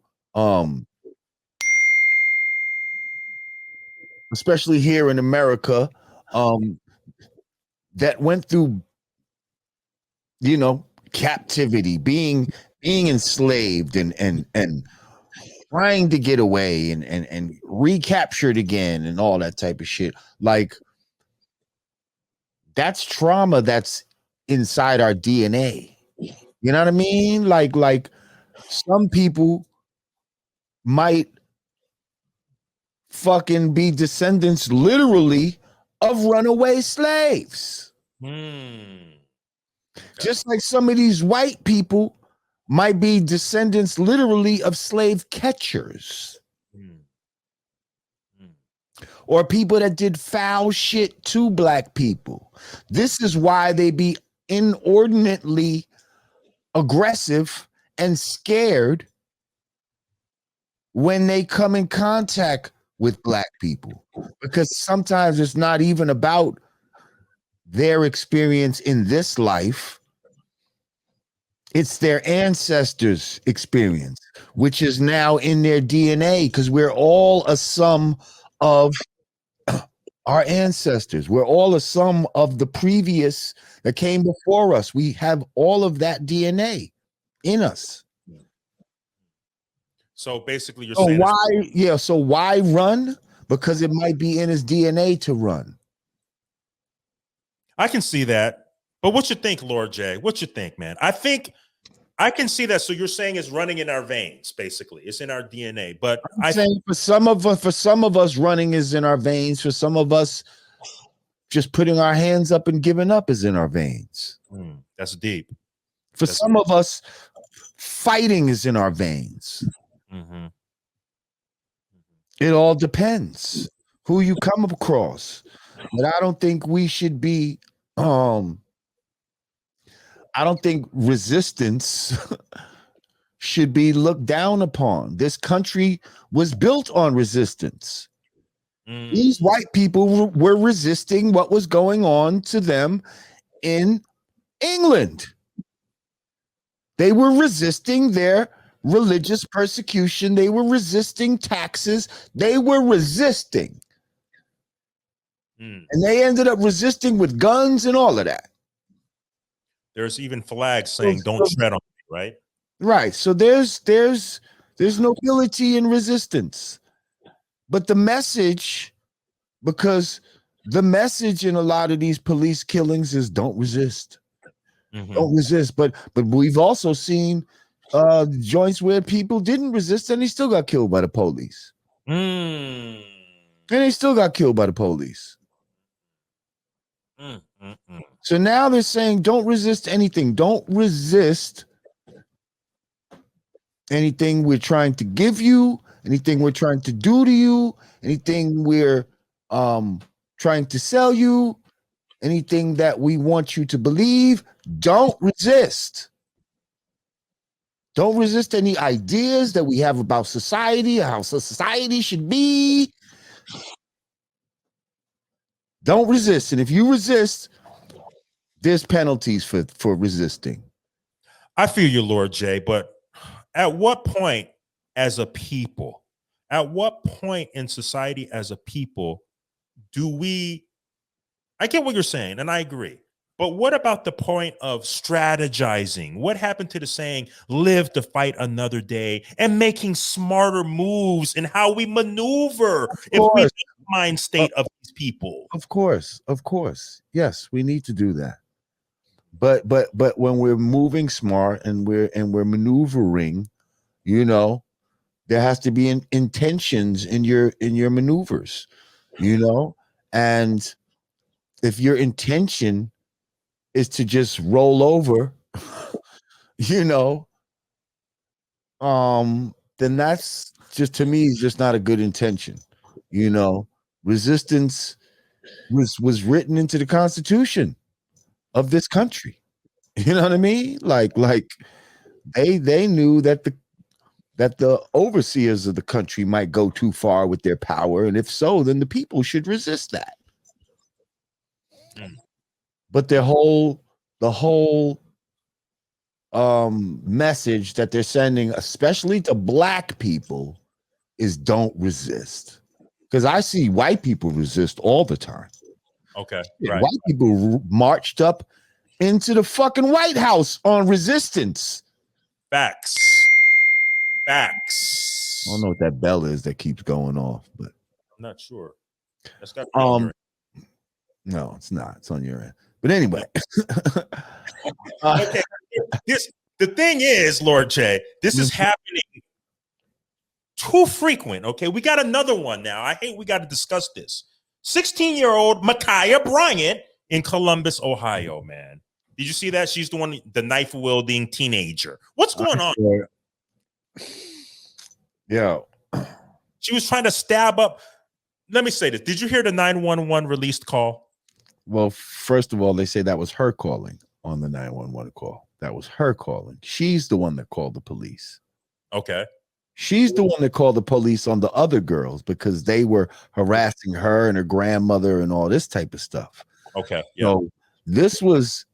especially here in America, that went through, you know, captivity, being enslaved and trying to get away and recaptured again and all that type of shit. Like, that's trauma that's inside our DNA. You know what I mean? Like some people might fucking be descendants literally of runaway slaves. Just like some of these white people might be descendants literally of slave catchers or people that did foul shit to black people. This is why they be inordinately aggressive and scared when they come in contact with black people, because sometimes it's not even about their experience in this life. It's their ancestors' experience, which is now in their DNA, because we're all a sum of our ancestors. We're all a sum of the previous that came before us. We have all of that DNA in us. So basically, you're So saying why, so why run? Because it might be in his DNA to run. I can see that. But what you think, Lord J? What you think, man? I think I can see that. So you're saying it's running in our veins, basically. It's in our DNA. But I'm saying for some of us, running is in our veins. For some of us, just putting our hands up and giving up is in our veins. That's deep. For some of us, fighting is in our veins. It all depends who you come across. But I don't think we should be I don't think resistance should be looked down upon. This country was built on resistance. These white people were resisting what was going on to them in England. They were resisting their religious persecution. They were resisting taxes. They were resisting. And they ended up resisting with guns and all of that. There's even flags saying "Don't tread on me," right? Right. So there's nobility in resistance. But the message, because the message in a lot of these police killings is don't resist. Don't resist. But we've also seen joints where people didn't resist and they still got killed by the police. And they still got killed by the police. So now they're saying don't resist anything. Don't resist anything we're trying to give you, anything we're trying to do to you, anything we're trying to sell you, anything that we want you to believe. Don't resist. Don't resist any ideas that we have about society, how society should be. Don't resist. And if you resist, there's penalties for resisting. I feel you, Lord J, but at what point as a people, at what point in society as a people do we, I get what you're saying, and I agree, but what about the point of strategizing? What happened to the saying, live to fight another day, and making smarter moves in how we maneuver if we have the mind state of these people? Of course. Yes, we need to do that. But when we're moving smart and we're maneuvering, there has to be intentions in your maneuvers, and if your intention is to just roll over, then that's just, to me, is just not a good intention. Resistance was written into the Constitution of this country. You know what I mean? Like they knew that the overseers of the country might go too far with their power, and if so, then the people should resist that. But the whole message that they're sending, especially to black people, is don't resist. Because I see white people resist all the time. Okay, right. White people marched up into the fucking White House on resistance. Facts. I don't know what that bell is that keeps going off, but I'm not sure. That's got to be on your end. No, it's not. It's on your end. But anyway. Okay. The thing is, Lord J, this is happening too frequent. Okay, we got another one now. I hate we got to discuss this. 16-year-old Makaya Bryant in Columbus, Ohio, man. Did you see that? She's the one, the knife wielding teenager. What's going on? Yeah. She was trying to stab up. Let me say this. Did you hear the 911 released call? Well, first of all, they say that was her calling on the 911 call. That was her calling. She's the one that called the police. Okay. She's the one that called the police on the other girls because they were harassing her and her grandmother and all this type of stuff. Okay. Yeah. So this was,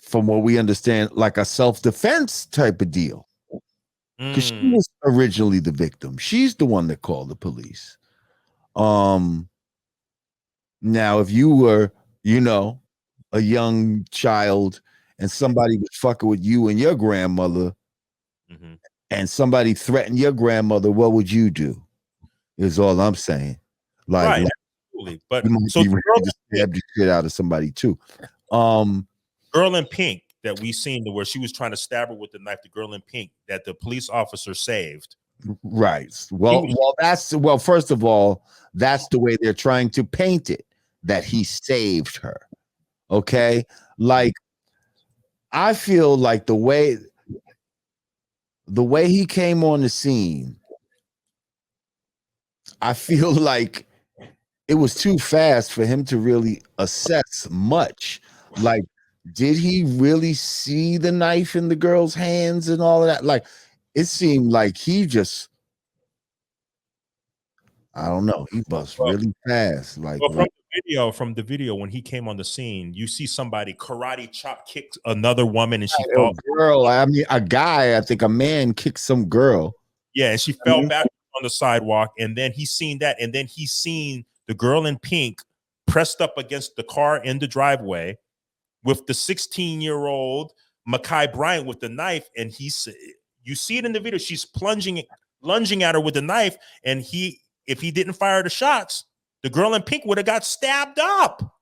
from what we understand, like a self-defense type of deal. Because she was originally the victim. She's the one that called the police. Now, if you were, a young child and somebody was fucking with you and your grandmother, and somebody threatened your grandmother, what would you do? Is all I'm saying. Right. Absolutely. But so you ready to stab the shit out of somebody too. Girl in pink that we seen where she was trying to stab her with the knife, the girl in pink that the police officer saved. Right. Well, first of all, that's the way they're trying to paint it, that he saved her. Okay. Like, I feel like the way he came on the scene, I feel like it was too fast for him to really assess much. Like, did he really see the knife in the girl's hands and all of that? Like, it seemed like he just, I don't know, he bust really fast. Like, from the video, when he came on the scene, you see somebody karate chop kick another woman and she fell. Girl, I mean, a guy, I think a man kicked some girl. Yeah, and she fell back on the sidewalk, and then he seen that, and then he seen the girl in pink pressed up against the car in the driveway with the 16-year-old Makaya Bryant with the knife, and you see it in the video. She's lunging at her with the knife, and if he didn't fire the shots, the girl in pink would have got stabbed up.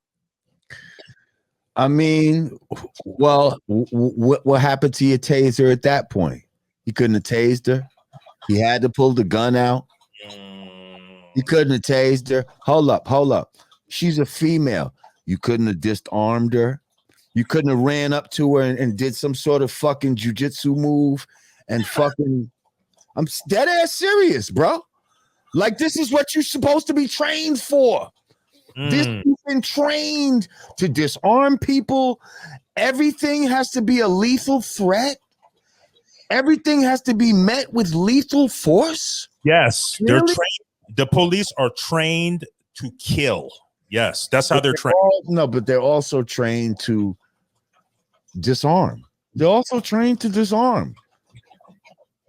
I mean, well, what happened to your taser at that point? He couldn't have tased her. He had to pull the gun out. He couldn't have tased her. Hold up. She's a female. You couldn't have disarmed her. You couldn't have ran up to her and did some sort of fucking jujitsu move and fucking. I'm dead ass serious, bro. Like, this is what you're supposed to be trained for. This you've been trained to disarm people. Everything has to be a lethal threat. Everything has to be met with lethal force. Yes, really? They're trained. The police are trained to kill. Yes, that's how they're trained. No, but they're also trained to disarm. They're also trained to disarm.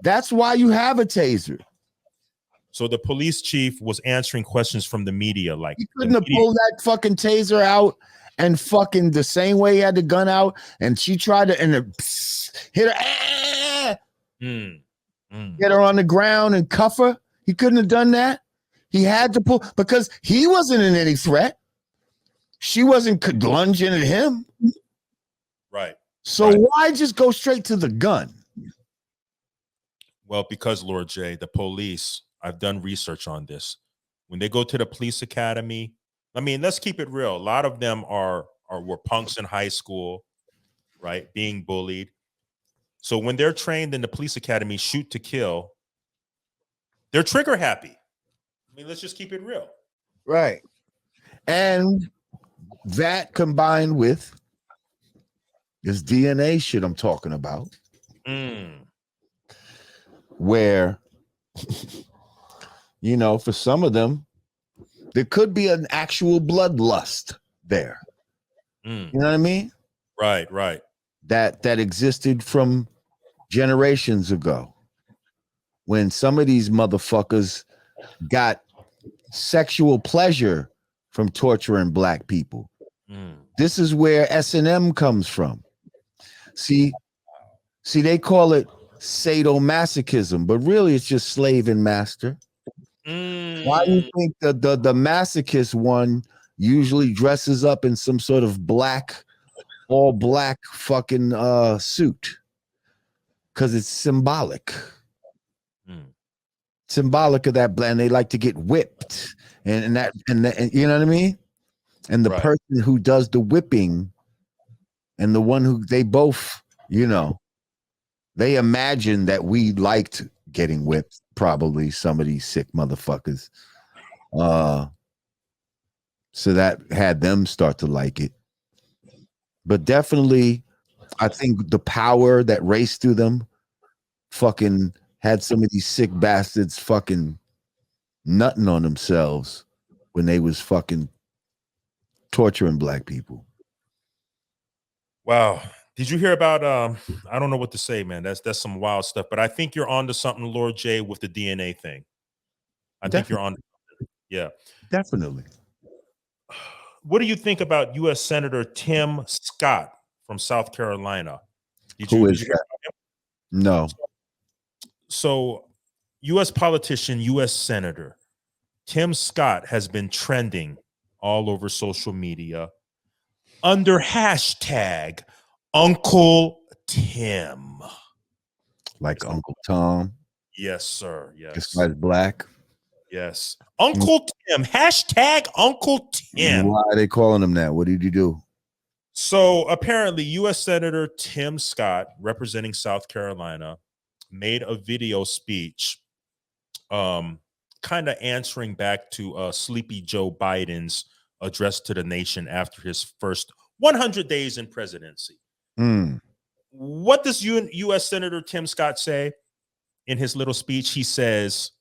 That's why you have a taser. So the police chief was answering questions from the media. Like, he couldn't have pulled that fucking taser out and fucking the same way he had the gun out, and she tried to hit her, get her on the ground and cuff her. He couldn't have done that. He had to pull because he wasn't in any threat. She wasn't lunging at him. Right. So why just go straight to the gun? Well, because, Lord J, the police, I've done research on this. When they go to the police academy, I mean, let's keep it real. A lot of them were punks in high school, right? Being bullied. So when they're trained in the police academy, shoot to kill, they're trigger happy. I mean, let's just keep it real. Right. And that combined with this DNA shit I'm talking about, where, for some of them, there could be an actual bloodlust there. You know what I mean? Right. That existed from generations ago when some of these motherfuckers got sexual pleasure from torturing black people. This is where S&M comes from. See, they call it sadomasochism, but really it's just slave and master. Why do you think the masochist one usually dresses up in some sort of all black fucking suit? Because it's symbolic. Symbolic of that blend. They like to get whipped and you know what I mean? And the Right. person who does the whipping and the one who they both, they imagine that we liked getting whipped, probably some of these sick motherfuckers. So that had them start to like it. But definitely, I think the power that raced through them fucking had some of these sick bastards fucking nutting on themselves when they was fucking torturing black people. Wow. Did you hear about I don't know what to say, man. That's some wild stuff, but I think you're on to something, Lord J, with the DNA thing. I think you're on. Yeah. Definitely. What do you think about U.S. Senator Tim Scott from South Carolina? Did Who you is hear that? about him? No. So, U.S. politician, U.S. Senator Tim Scott has been trending all over social media under hashtag Uncle Tim. Like Uncle Tom. Yes, sir. This Yes. guy's black. Yes. Uncle Tim. Hashtag Uncle Tim. Why are they calling him that? What did you do? So apparently, U.S. Senator Tim Scott, representing South Carolina, made a video speech kind of answering back to Sleepy Joe Biden's address to the nation after his first 100 days in presidency. What does U.S. Senator Tim Scott say in his little speech? He says,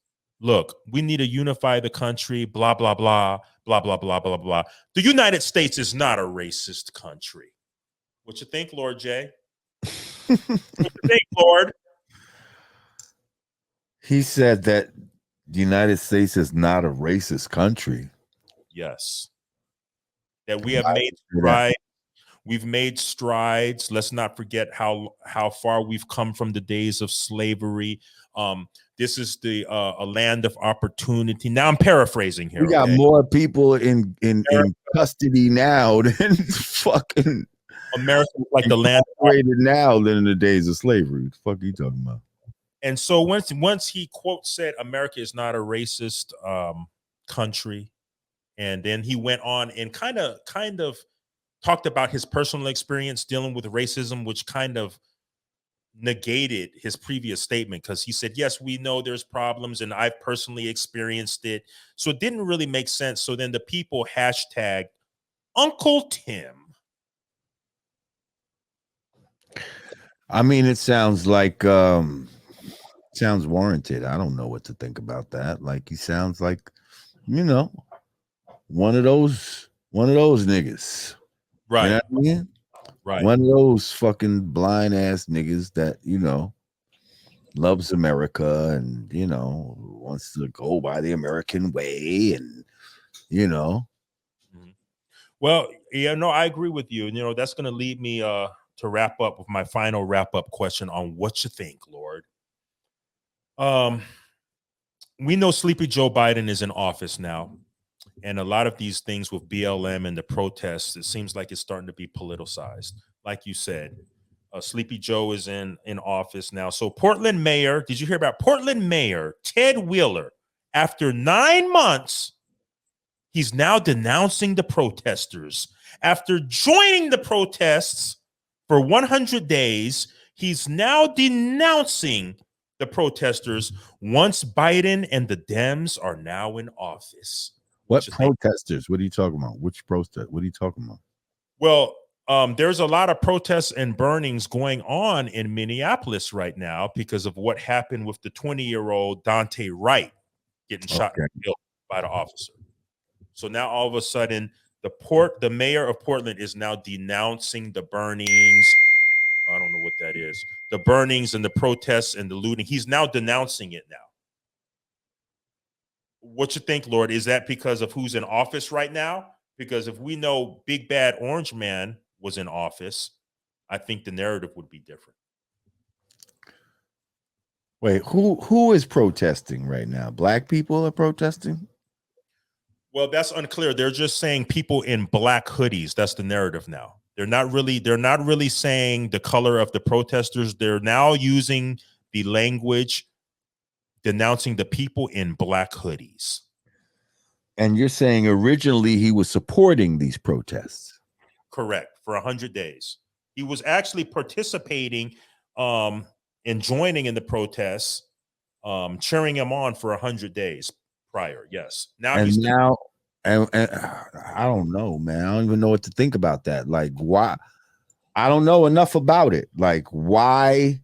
look, we need to unify the country, blah, blah, blah, blah, blah, blah, blah, blah. The United States is not a racist country. What you think, Lord J? What you think, Lord? He said that the United States is not a racist country. Yes. That we have made strides. We've made strides. Let's not forget how far we've come from the days of slavery. This is a land of opportunity. Now I'm paraphrasing here. We got more people in custody now than fucking America, like the land operated now than in the days of slavery. What the fuck are you talking about? And so once he quote said America is not a racist country, and then he went on and kind of talked about his personal experience dealing with racism, which kind of negated his previous statement, because he said, yes, we know there's problems and I've personally experienced it. So it didn't really make sense. So then the people hashtag Uncle Tim. I mean, it sounds like sounds warranted. I don't know what to think about that. Like, he sounds like, one of those niggas. Right. You know what I mean? Right. One of those fucking blind ass niggas that, loves America and, wants to go by the American way and, Well, yeah, no, I agree with you. That's going to lead me to wrap up with my final wrap up question on what you think, Lord. We know Sleepy Joe Biden is in office now. And a lot of these things with BLM and the protests, it seems like it's starting to be politicized. Like you said, Sleepy Joe is in office now. So Portland Mayor, did you hear about Portland Mayor Ted Wheeler? After 9 months, he's now denouncing the protesters. After joining the protests for 100 days, he's now denouncing the protesters once Biden and the Dems are now in office. What protesters? What are you talking about? Which protest? What are you talking about? Well, there's a lot of protests and burnings going on in Minneapolis right now because of what happened with the 20-year-old Dante Wright getting shot and killed by the officer. So now all of a sudden, the mayor of Portland is now denouncing the burnings. I don't know what that is. The burnings and the protests and the looting. He's now denouncing it now. What you think, Lord? Is that because of who's in office right now? Because if we know Big Bad Orange Man was in office, I think the narrative would be different. Wait, who is protesting right now? Black people are protesting? Well, that's unclear. They're just saying people in black hoodies. That's the narrative now. They're not really saying the color of the protesters. They're now using the language denouncing the people in black hoodies. And you're saying originally he was supporting these protests. Correct. For 100 days. He was actually participating and joining in the protests, cheering him on for 100 days prior. Yes. Now And he's now, and I don't know, man. I don't even know what to think about that. Like, why? I don't know enough about it. Like, why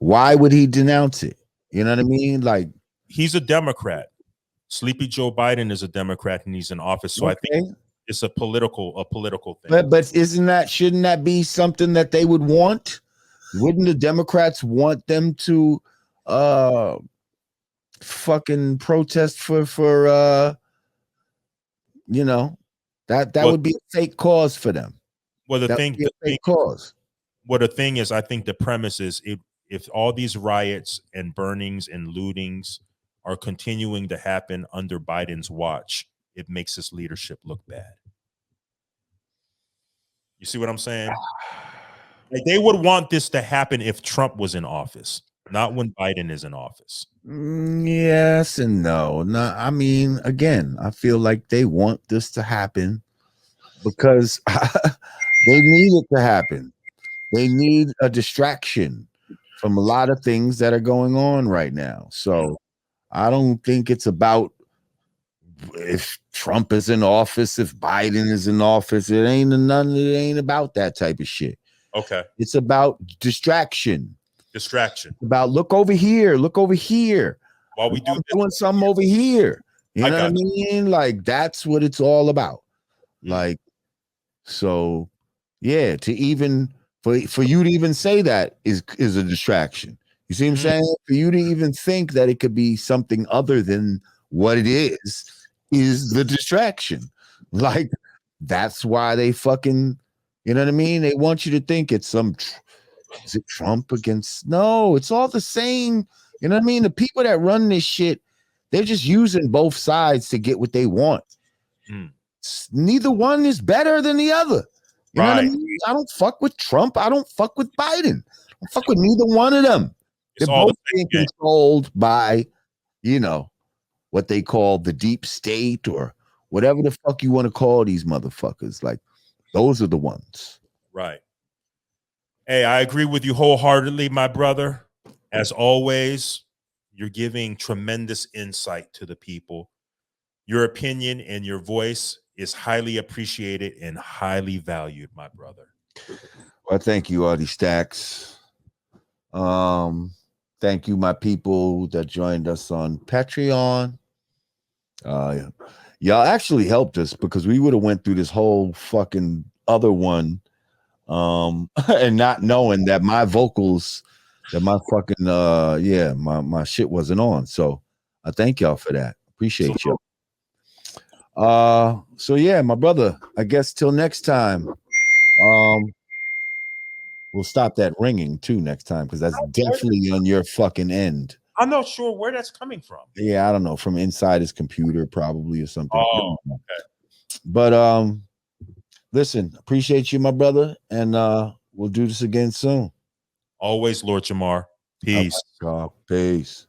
would he denounce it? You know what I mean? Like, he's a Democrat. Sleepy Joe Biden is a Democrat and he's in office. So I think it's a political thing. But shouldn't that be something that they would want? Wouldn't the Democrats want them to fucking protest for you know, that would be a fake cause for them. Well, the thing is, I think the premise is if all these riots and burnings and lootings are continuing to happen under Biden's watch, it makes his leadership look bad. You see what I'm saying? Like, they would want this to happen if Trump was in office, not when Biden is in office. Yes and no. No, I mean, again, I feel like they want this to happen because they need it to happen. They need a distraction from a lot of things that are going on right now. So I don't think it's about if Trump is in office, if Biden is in office. It ain't about that type of shit. Okay. It's about distraction. Distraction. About look over here. While we doing something over here. You know what I mean? Like, that's what it's all about. Like, so yeah, to even for you to even say that is a distraction. You see what I'm saying? For you to even think that it could be something other than what it is the distraction. Like, that's why they fucking, you know what I mean? They want you to think it's is it Trump against? No, it's all the same. You know what I mean? The people that run this shit, they're just using both sides to get what they want. Neither one is better than the other. You know what I mean? I don't fuck with Trump. I don't fuck with Biden. I don't fuck with neither one of them. They're both being controlled by, you know, what they call the deep state or whatever the fuck you want to call these motherfuckers. Like, those are the ones. Right. Hey, I agree with you wholeheartedly, my brother. As always, you're giving tremendous insight to the people. Your opinion and your voice is highly appreciated and highly valued, my brother. Well, thank you, Artie Stacks. Thank you, my people that joined us on Patreon. Y'all actually helped us because we would have went through this whole fucking other one and not knowing that my vocals, that my fucking my shit wasn't on. So I thank y'all for that. Appreciate you. So yeah, my brother, I guess till next time. We'll stop that ringing too next time because that's definitely on your fucking end. I'm not sure where that's coming from. Yeah, I don't know, from inside his computer probably or something. Oh, okay. But listen, appreciate you, my brother, and we'll do this again soon. Always, Lord Jamar. Peace. Peace.